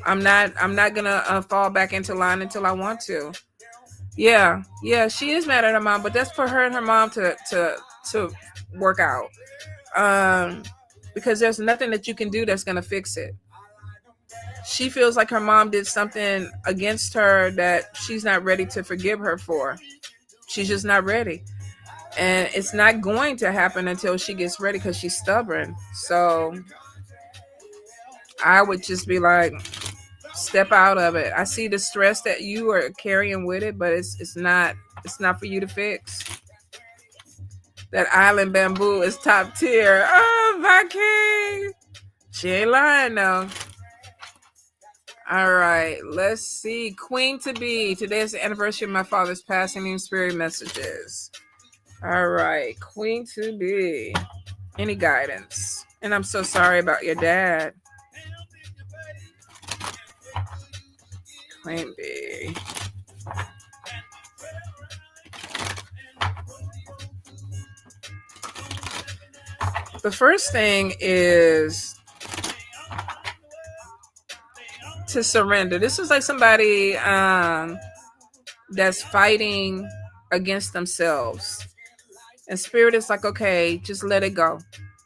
I'm not gonna fall back into line until I want to. Yeah, she is mad at her mom, but that's for her and her mom to work out. Because there's nothing that you can do that's gonna fix it. She feels like her mom did something against her that she's not ready to forgive her for. She's just not ready. And it's not going to happen until she gets ready because she's stubborn. So I would just be like, step out of it. I see the stress that you are carrying with it, but it's not for you to fix. That island bamboo is top tier. Oh, my king. She ain't lying though. All right, let's see. Queen to be. Today is the anniversary of my father's passing. In spirit messages. All right, Queen to be. Any guidance? And I'm so sorry about your dad. Queen B. The first thing is to surrender. This is like somebody that's fighting against themselves. And spirit is like, okay, just let it go.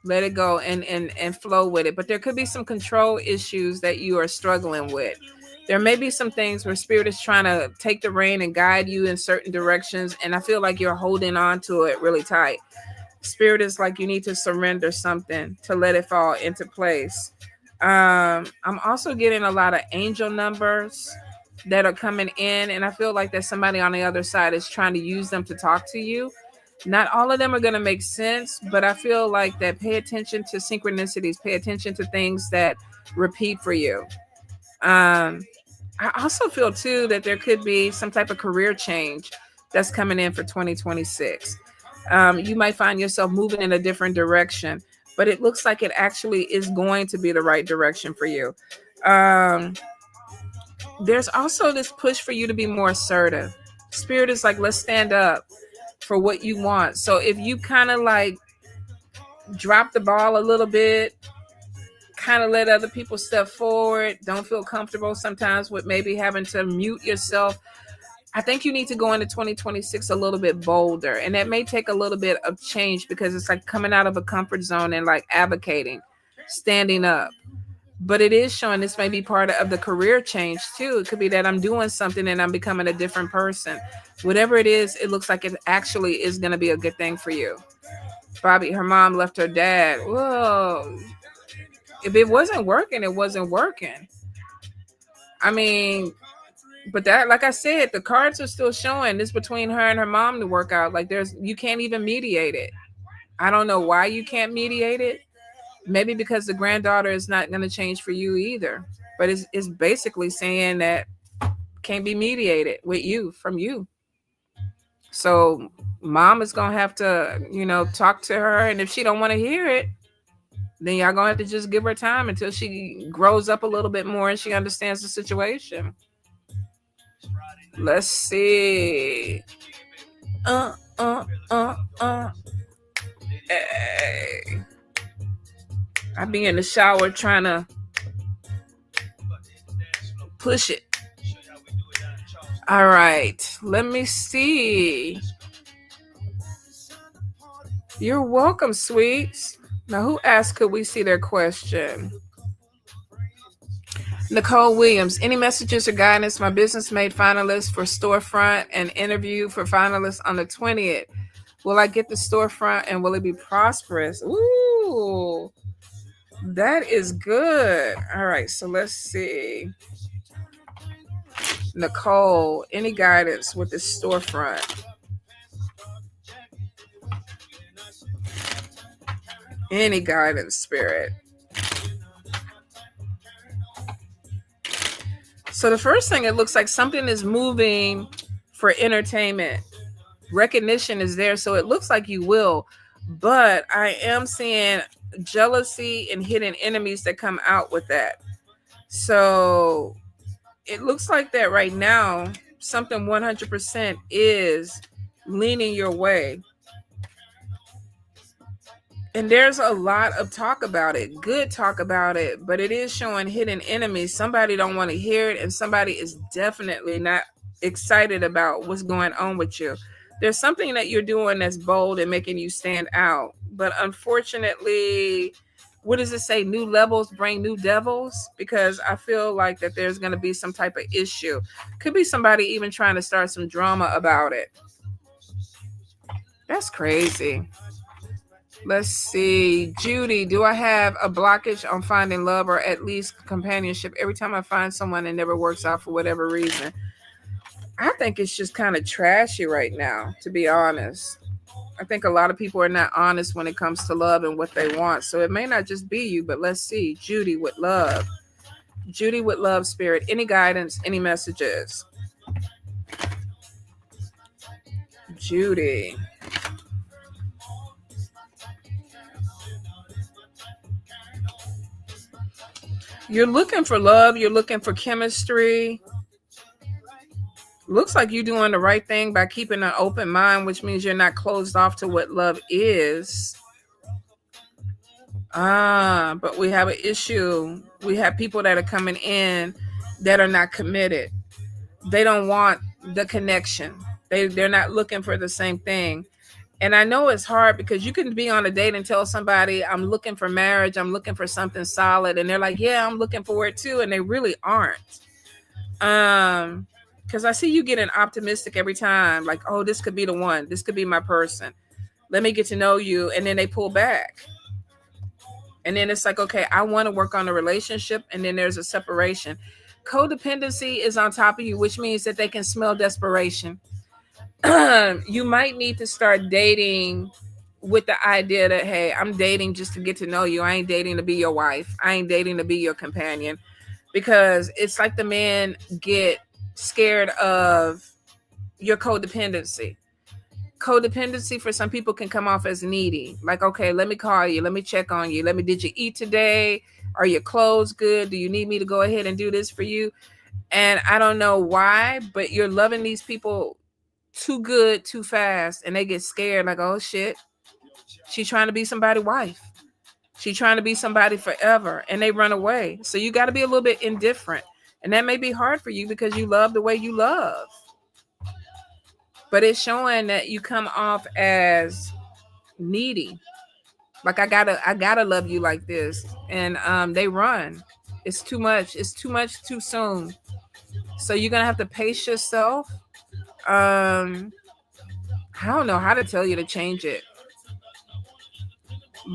Let it go and flow with it. But there could be some control issues that you are struggling with. There may be some things where spirit is trying to take the rein and guide you in certain directions. And I feel like you're holding on to it really tight. Spirit is like, you need to surrender something to let it fall into place. I'm also getting a lot of angel numbers that are coming in. And I feel like there's somebody on the other side is trying to use them to talk to you. Not all of them are going to make sense, but I feel like that pay attention to synchronicities, pay attention to things that repeat for you. I also feel too that there could be some type of career change that's coming in for 2026. You might find yourself moving in a different direction, but it looks like it actually is going to be the right direction for you. There's also this push for you to be more assertive. Spirit is like, let's stand up for what you want. So if you kind of like drop the ball a little bit, kind of let other people step forward, don't feel comfortable sometimes with maybe having to mute yourself, I think you need to go into 2026 a little bit bolder. And that may take a little bit of change because it's like coming out of a comfort zone and like advocating, standing up. But it is showing this may be part of the career change too. It could be that I'm doing something and I'm becoming a different person. Whatever it is, it looks like it actually is going to be a good thing for you. Bobby, her mom left her dad. Whoa. If it wasn't working, it wasn't working. I mean, but that, like I said, the cards are still showing this between her and her mom to work out. Like you can't even mediate it. I don't know why you can't mediate it. Maybe because the granddaughter is not going to change for you either. But it's basically saying that can't be mediated with you, from you. So mom is going to have to, talk to her. And if she don't want to hear it, then y'all going to have to just give her time until she grows up a little bit more and she understands the situation. Let's see. Hey. I be in the shower trying to push it. All right. Let me see. You're welcome, sweets. Now, who asked could we see their question? Nicole Williams, any messages or guidance? My business made finalists for storefront and interview for finalists on the 20th. Will I get the storefront and will it be prosperous? Ooh. That is good. All right, so let's see. Nicole, any guidance with the storefront? Any guidance, spirit? So the first thing, it looks like something is moving for entertainment. Recognition is there, so it looks like you will. But I am seeing jealousy and hidden enemies that come out with that. So it looks like that right now, something 100% is leaning your way. And there's a lot of talk about it, good talk about it, but it is showing hidden enemies. Somebody don't want to hear it, and somebody is definitely not excited about what's going on with you. There's something that you're doing that's bold and making you stand out. But unfortunately, what does it say? New levels bring new devils? Because I feel like that there's going to be some type of issue. Could be somebody even trying to start some drama about it. That's crazy. Let's see. Judy, do I have a blockage on finding love or at least companionship? Every time I find someone, it never works out for whatever reason. I think it's just kind of trashy right now, to be honest. I think a lot of people are not honest when it comes to love and what they want. So it may not just be you, but let's see. Judy with love. Judy with love, spirit. Any guidance, any messages? Judy. You're looking for love. You're looking for chemistry. Looks like you're doing the right thing by keeping an open mind, which means you're not closed off to what love is. But we have an issue. We have people that are coming in that are not committed. They don't want the connection. They're not looking for the same thing. And I know it's hard because you can be on a date and tell somebody, I'm looking for marriage, I'm looking for something solid. And they're like, yeah, I'm looking for it too. And they really aren't. Because I see you getting optimistic every time, like, oh, this could be the one. This could be my person. Let me get to know you. And then they pull back. And then it's like, okay, I want to work on a relationship. And then there's a separation. Codependency is on top of you, which means that they can smell desperation. You might need to start dating with the idea that, hey, I'm dating just to get to know you. I ain't dating to be your wife. I ain't dating to be your companion. Because it's like the men get scared of your codependency. Codependency for some people can come off as needy. Like, okay, let me call you. Let me check on you. Did you eat today? Are your clothes good? Do you need me to go ahead and do this for you? And I don't know why, but you're loving these people too good, too fast. And they get scared like, oh shit, she's trying to be somebody's wife. She's trying to be somebody forever. And they run away. So you got to be a little bit indifferent. And that may be hard for you because you love the way you love. But it's showing that you come off as needy. Like, I gotta love you like this. And they run. It's too much. It's too much too soon. So you're gonna have to pace yourself. I don't know how to tell you to change it.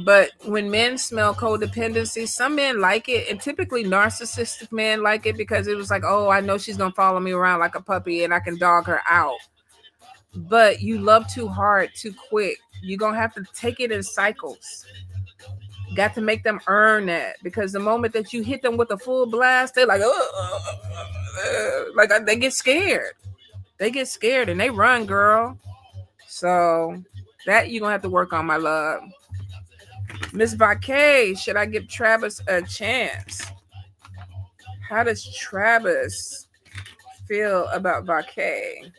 But when men smell codependency, some men like it, and typically narcissistic men like it because it was like, oh, I know she's gonna follow me around like a puppy and I can dog her out. But you love too hard, too quick. You're gonna have to take it in cycles. Got to make them earn that, because the moment that you hit them with a full blast, they're like, like they get scared. They get scared and they run, girl. So that you're gonna have to work on, my love. Miss Vacay, should I give Travis a chance? How does Travis feel about Vacay?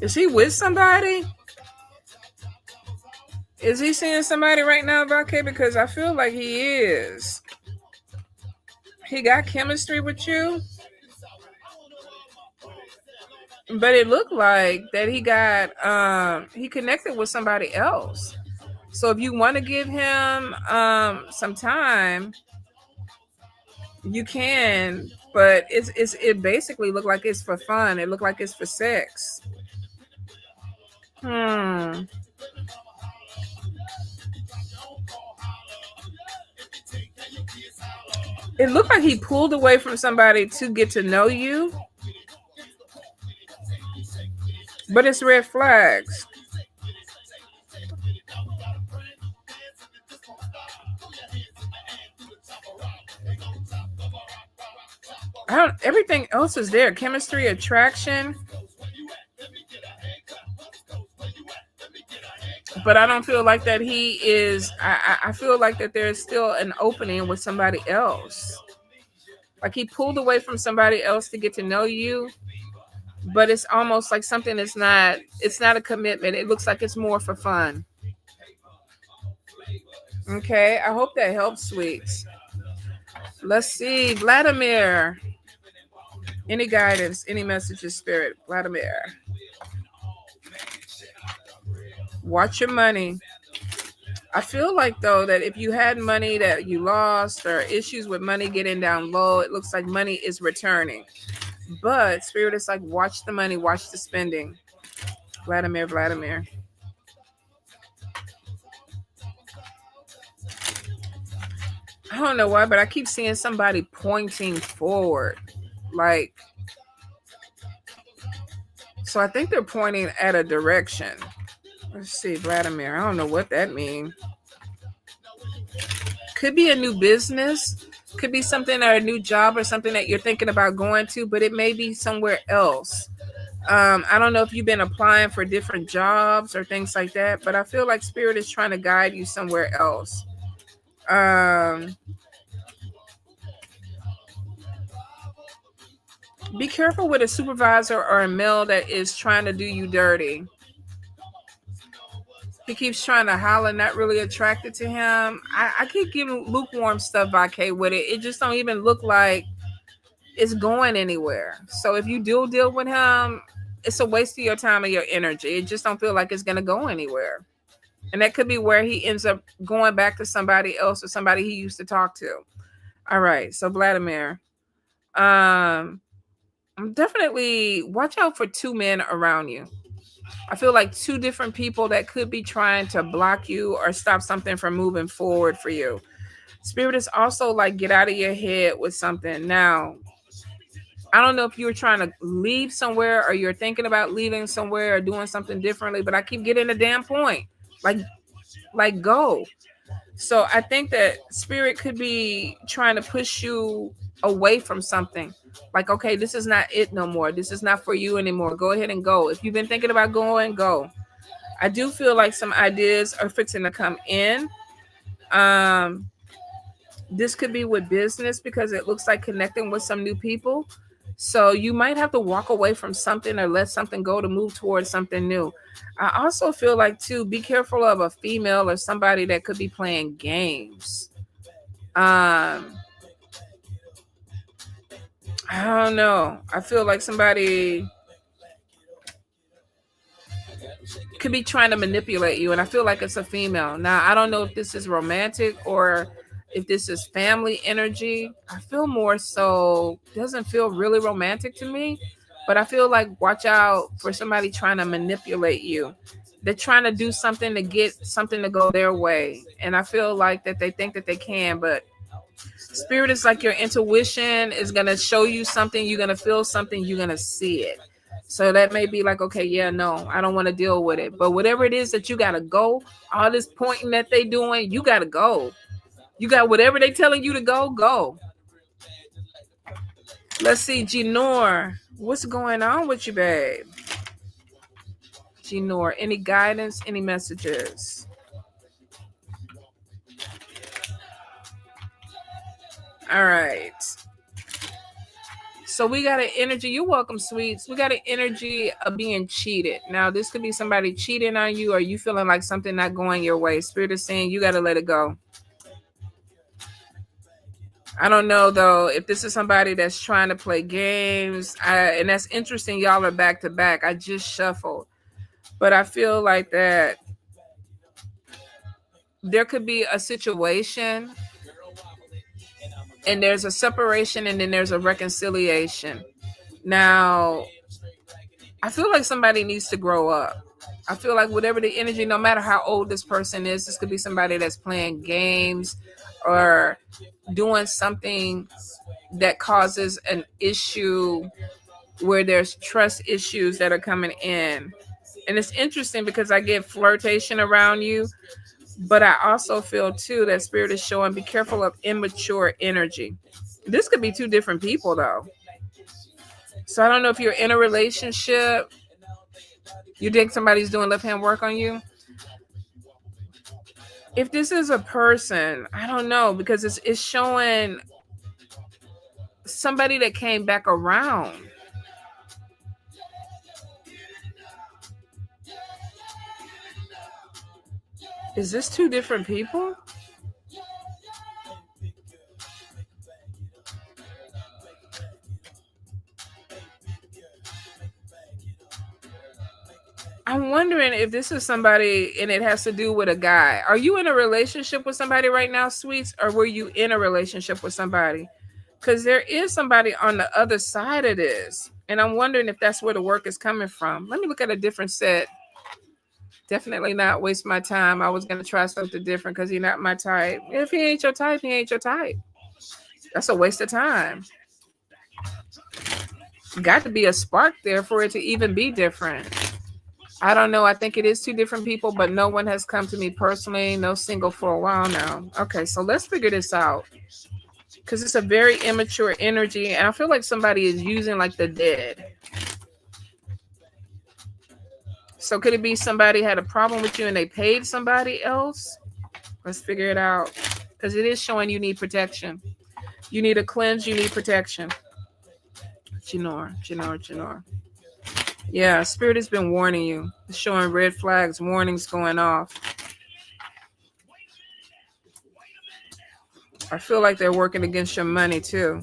Is he with somebody? Is he seeing somebody right now, Vacay? Because I feel like he is. He got chemistry with you. But it looked like that he connected with somebody else. So if you want to give him some time, you can. But it basically looked like it's for fun. It looked like it's for sex. It looked like he pulled away from somebody to get to know you. But it's red flags. Everything else is there. Chemistry, attraction. But I don't feel like that he is. I feel like that there's still an opening with somebody else. Like he pulled away from somebody else to get to know you. But it's almost like something that's not, it's not a commitment. It looks like it's more for fun. Okay, I hope that helps, sweets. Let's see, Vladimir. Any guidance, any messages, spirit? Vladimir. Watch your money. I feel like though that if you had money that you lost or issues with money getting down low, it looks like money is returning. But Spirit is like, watch the money, watch the spending. Vladimir. I don't know why, but I keep seeing somebody pointing forward. Like, so I think they're pointing at a direction. Let's see, Vladimir. I don't know what that means. Could be a new business, could be something or a new job or something that you're thinking about going to, but it may be somewhere else. I don't know if you've been applying for different jobs or things like that, but I feel like Spirit is trying to guide you somewhere else. Be careful with a supervisor or a male that is trying to do you dirty. He keeps trying to holler, not really attracted to him. I keep giving lukewarm stuff, Vacay, with it. It just don't even look like it's going anywhere. So if you do deal with him, it's a waste of your time and your energy. It just don't feel like it's going to go anywhere. And that could be where he ends up going back to somebody else or somebody he used to talk to. All right. So Vladimir, definitely watch out for two men around you. I feel like two different people that could be trying to block you or stop something from moving forward for you. Spirit is also like, get out of your head with something. Now, I don't know if you were trying to leave somewhere or you're thinking about leaving somewhere or doing something differently, but I keep getting a damn point. Like go. So I think that Spirit could be trying to push you away from something. Like, okay, this is not it no more. This is not for you anymore. Go ahead and go. If you've been thinking about going, go. I do feel like some ideas are fixing to come in. This could be with business because it looks like connecting with some new people. So you might have to walk away from something or let something go to move towards something new. I also feel like, too, be careful of a female or somebody that could be playing games. I don't know. I feel like somebody could be trying to manipulate you, and I feel like it's a female. Now, I don't know if this is romantic or if this is family energy. I feel more so, doesn't feel really romantic to me, but I feel like watch out for somebody trying to manipulate you. They're trying to do something to get something to go their way, and I feel like that they think that they can, but Spirit is like your intuition is going to show you something, you're going to feel something, you're going to see it. So that may be like, okay, yeah, no, I don't want to deal with it. But whatever it is that you got to go, all this pointing that they doing, you got to go. You got whatever they telling you to go, go. Let's see, Genor, what's going on with you, babe? Genor, any guidance, any messages? All right. So we got an energy. You're welcome, sweets. We got an energy of being cheated. Now, this could be somebody cheating on you or you feeling like something not going your way. Spirit is saying you got to let it go. I don't know, though, if this is somebody that's trying to play games. And that's interesting. Y'all are back to back. I just shuffled. But I feel like that there could be a situation and there's a separation and then there's a reconciliation. Now, I feel like somebody needs to grow up. I feel like whatever the energy, no matter how old this person is, this could be somebody that's playing games or doing something that causes an issue where there's trust issues that are coming in. And it's interesting because I get flirtation around you, but I also feel too that Spirit is showing be careful of immature energy. This could be two different people though. So I don't know if you're in a relationship. You think somebody's doing left hand work on you? If this is a person, I don't know, because it's showing somebody that came back around. Is this two different people? I'm wondering if this is somebody and it has to do with a guy. Are you in a relationship with somebody right now, sweets, or were you in a relationship with somebody? Because there is somebody on the other side of this. And I'm wondering if that's where the work is coming from. Let me look at a different set. Definitely not waste my time. I was going to try something different because he's not my type. If he ain't your type, he ain't your type. That's a waste of time. Got to be a spark there for it to even be different. I don't know. I think it is two different people, but no one has come to me personally. No single for a while now. Okay, so let's figure this out. Because it's a very immature energy, and I feel like somebody is using like the dead. So could it be somebody had a problem with you and they paid somebody else? Let's figure it out. Because it is showing you need protection. You need a cleanse, you need protection. Janor. Yeah, Spirit has been warning you. It's showing red flags, warnings going off. I feel like they're working against your money too.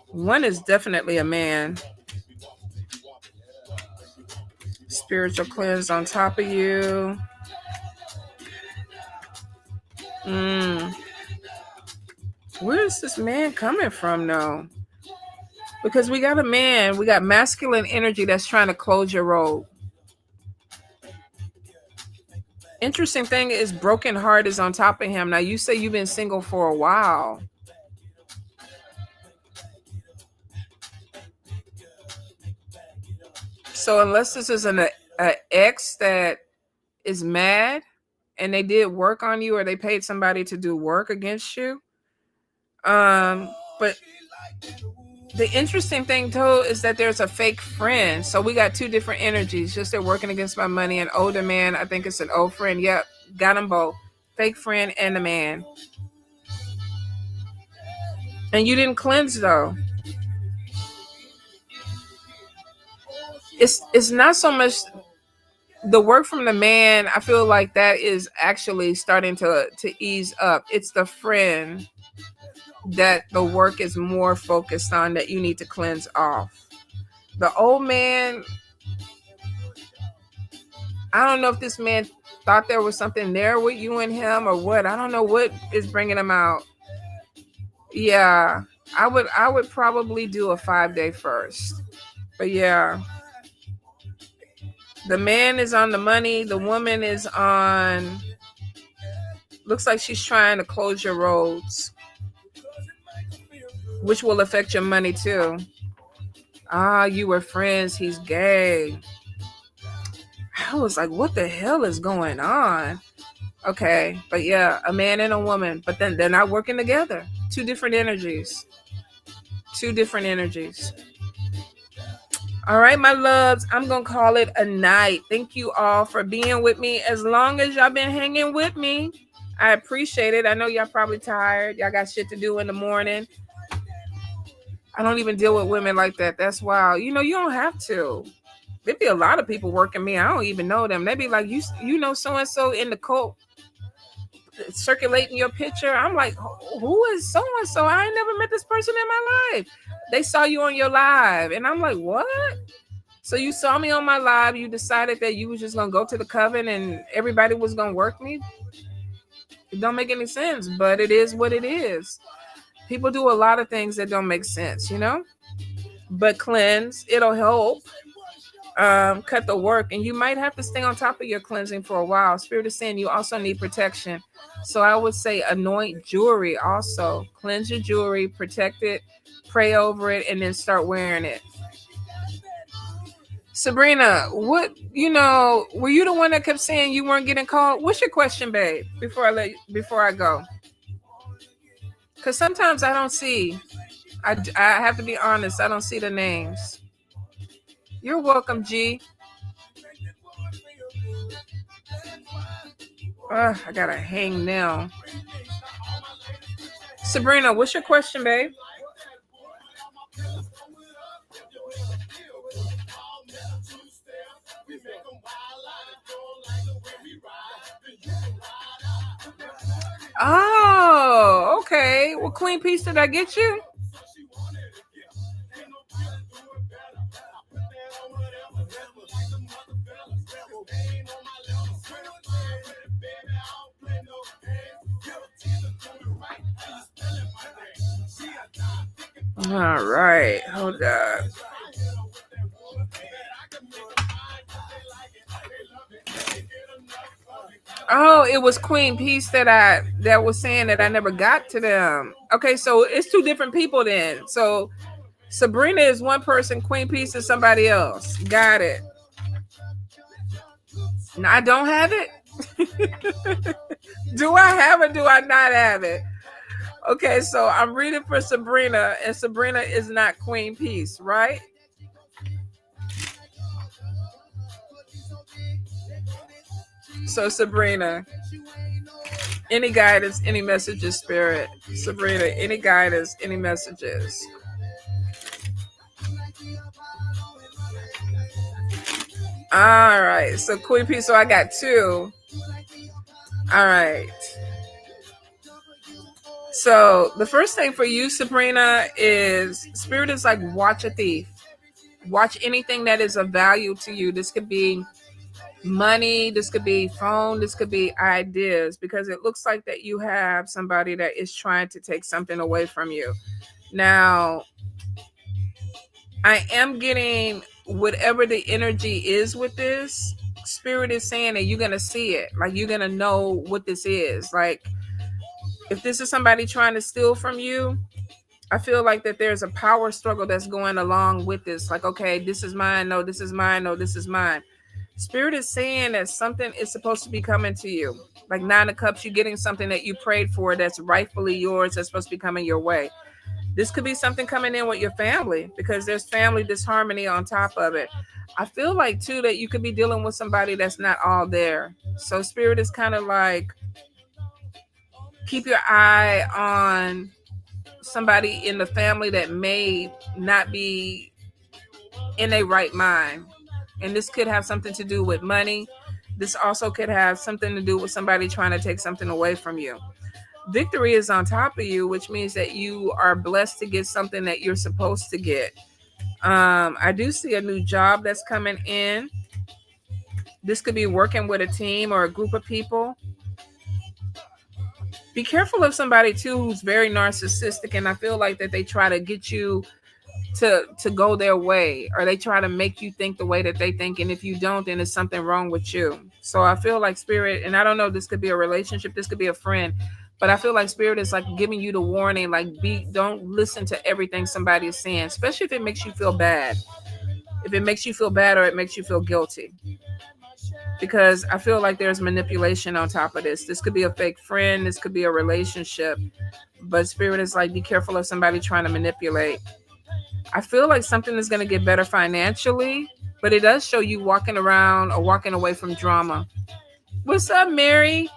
One is definitely a man. Spiritual cleanse on top of you. Where is this man coming from though? Because we got a man, we got masculine energy that's trying to close your road. Interesting thing is broken heart is on top of him. Now you say you've been single for a while. So unless this is an ex that is mad and they did work on you or they paid somebody to do work against you. But the interesting thing too is that there's a fake friend. So we got two different energies. Just they're working against my money. An older man, I think it's an old friend. Yep, got them both. Fake friend and a man. And you didn't cleanse though. It's not so much the work from the man. I feel like that is actually starting to ease up. It's the friend that the work is more focused on that you need to cleanse off. The old man, I don't know if this man thought there was something there with you and him or what. I don't know what is bringing him out. Yeah, I would probably do a 5-day first. But yeah, the man is on the money. The woman is on, looks like she's trying to close your roads, which will affect your money too. You were friends. He's gay. I was like, what the hell is going on? Okay, but yeah, a man and a woman, but then they're not working together. Two different energies. All right, my loves, I'm going to call it a night. Thank you all for being with me. As long as y'all been hanging with me, I appreciate it. I know y'all probably tired. Y'all got shit to do in the morning. I don't even deal with women like that. That's wild. You don't have to. There be a lot of people working me. I don't even know them. They be like, you know so-and-so in the cult circulating your picture. I'm like, who is so-and-so? I ain't never met this person in my life. They saw you on your live. And I'm like, what? So you saw me on my live. You decided that you was just going to go to the coven and everybody was going to work me? It don't make any sense, but it is what it is. People do a lot of things that don't make sense, but cleanse, it'll help cut the work, and you might have to stay on top of your cleansing for a while. Spirit is saying you also need protection. So I would say anoint jewelry also. Cleanse your jewelry, protect it, pray over it, and then start wearing it. Sabrina, what, were you the one that kept saying you weren't getting called? What's your question, babe, before I go? Because sometimes I don't see. I have to be honest. I don't see the names. You're welcome, G. I gotta hang now. Sabrina, what's your question, babe? Oh, okay. Well, Queen Peace, did I get you? All right, hold up. Oh, it was Queen Peace that was saying that I never got to them. Okay, so it's two different people then. So Sabrina is one person, Queen Peace is somebody else. Got it. No, I don't have it. Do I have it? Do I not have it? Okay, so I'm reading for Sabrina, and Sabrina is not Queen Peace, right? So Sabrina, any guidance, any messages, Spirit? Sabrina, any guidance, any messages? All right, so Queen Peace, so I got two. All right. So the first thing for you, Sabrina, is Spirit is like watch a thief. Watch anything that is of value to you. This could be money, this could be phone, this could be ideas, because it looks like that you have somebody that is trying to take something away from you. Now, I am getting whatever the energy is with this. Spirit is saying that you're going to see it. Like you're going to know what this is. Like if this is somebody trying to steal from you, I feel like that there's a power struggle that's going along with this. Like, okay, this is mine. No, this is mine. No, this is mine. Spirit is saying that something is supposed to be coming to you. Like Nine of Cups, you're getting something that you prayed for that's rightfully yours, that's supposed to be coming your way. This could be something coming in with your family because there's family disharmony on top of it. I feel like, too, that you could be dealing with somebody that's not all there. So Spirit is kind of like, keep your eye on somebody in the family that may not be in their right mind. And this could have something to do with money. This also could have something to do with somebody trying to take something away from you. Victory is on top of you, which means that you are blessed to get something that you're supposed to get. I do see a new job that's coming in. This could be working with a team or a group of people. Be careful of somebody too who's very narcissistic, and I feel like that they try to get you to go their way, or they try to make you think the way that they think, and if you don't, then there's something wrong with you. So I feel like Spirit, and I don't know, this could be a relationship, this could be a friend, but I feel like Spirit is like giving you the warning, like don't listen to everything somebody is saying, especially if it makes you feel bad. If it makes you feel bad or it makes you feel guilty, because I feel like there's manipulation on top of this. This could be a fake friend, this could be a relationship, but Spirit is like, be careful of somebody trying to manipulate. I feel like something is going to get better financially, but it does show you walking around or walking away from drama. What's up, Mary?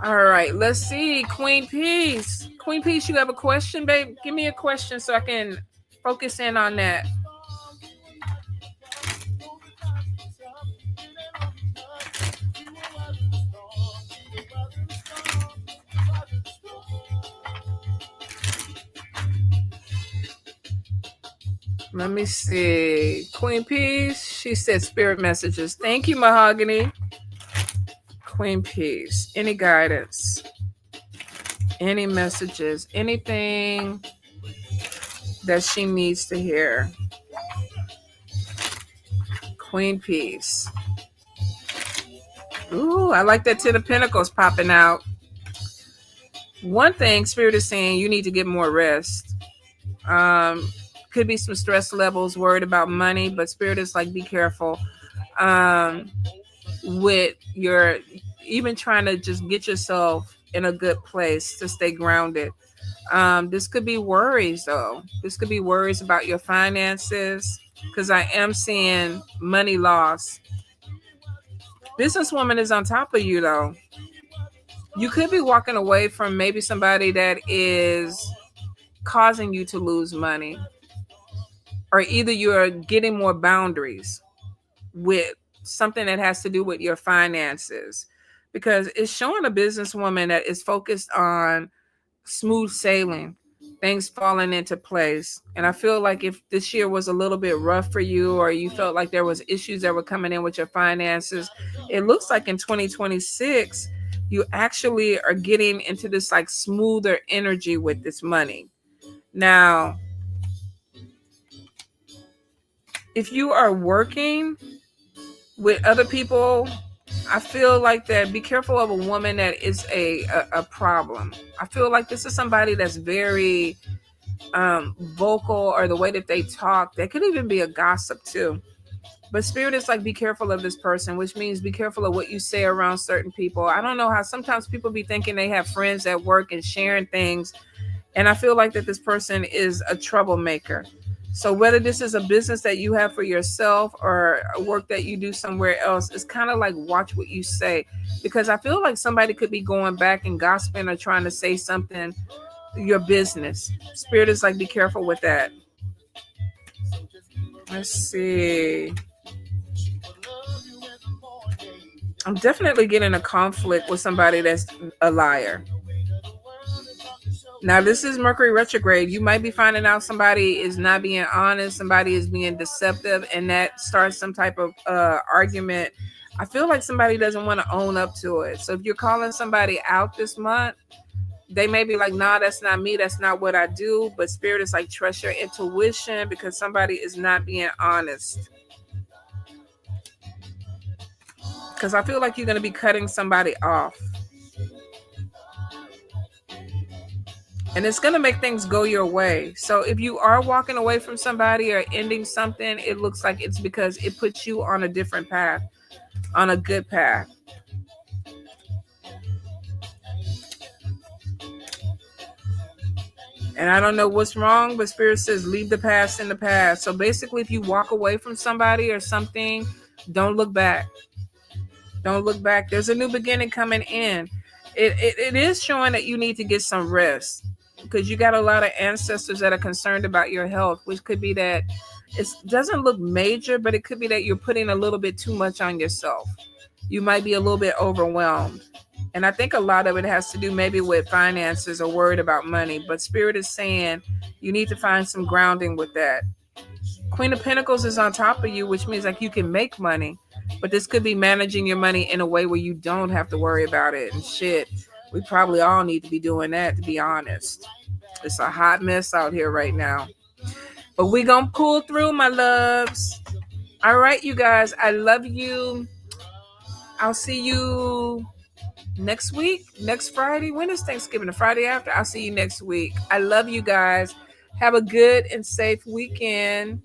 All right, let's see. Queen Peace. Queen Peace, you have a question, babe? Give me a question so I can focus in on that. Let me see. Queen Peace, she said spirit messages. Thank you, Mahogany. Queen Peace, any guidance, any messages, anything that she needs to hear. Queen Peace. Ooh, I like that Ten of Pentacles popping out. One thing Spirit is saying, you need to get more rest. Could be some stress levels, worried about money, but Spirit is like, be careful with your, even trying to just get yourself in a good place to stay grounded. This could be worries, though. This could be worries about your finances, because I am seeing money loss. Businesswoman is on top of you, though. You could be walking away from maybe somebody that is causing you to lose money, or either you're getting more boundaries with something that has to do with your finances, because it's showing a businesswoman that is focused on smooth sailing, things falling into place. And I feel like if this year was a little bit rough for you, or you felt like there was issues that were coming in with your finances, it looks like in 2026 you actually are getting into this like smoother energy with this money. Now, if you are working with other people, I feel like that be careful of a woman that is a problem. I feel like this is somebody that's very vocal, or the way that they talk. That could even be a gossip too. But spirit is like, be careful of this person, which means be careful of what you say around certain people. I don't know how sometimes people be thinking they have friends at work and sharing things. And I feel like that this person is a troublemaker. So whether this is a business that you have for yourself or a work that you do somewhere else, it's kind of like watch what you say. Because I feel like somebody could be going back and gossiping or trying to say something, your business. Spirit is like, be careful with that. Let's see. I'm definitely getting a conflict with somebody that's a liar. Now, this is Mercury retrograde. You might be finding out somebody is not being honest, somebody is being deceptive, and that starts some type of argument. I feel like somebody doesn't want to own up to it. So if you're calling somebody out this month, they may be like, nah, that's not me. That's not what I do. But spirit is like, trust your intuition, because somebody is not being honest. Because I feel like you're going to be cutting somebody off. And it's going to make things go your way. So if you are walking away from somebody or ending something, it looks like it's because it puts you on a different path, on a good path. And I don't know what's wrong, but Spirit says leave the past in the past. So basically, if you walk away from somebody or something, don't look back. Don't look back. There's a new beginning coming in. It is showing that you need to get some rest, because you got a lot of ancestors that are concerned about your health, which could be that it doesn't look major, but it could be that you're putting a little bit too much on yourself. You might be a little bit overwhelmed. And I think a lot of it has to do maybe with finances or worried about money. But Spirit is saying you need to find some grounding with that. Queen of Pentacles is on top of you, which means like you can make money. But this could be managing your money in a way where you don't have to worry about it. And shit, we probably all need to be doing that, to be honest. It's a hot mess out here right now. But we gonna pull through, my loves. All right, you guys. I love you. I'll see you next week, next Friday. When is Thanksgiving? The Friday after? I'll see you next week. I love you guys. Have a good and safe weekend.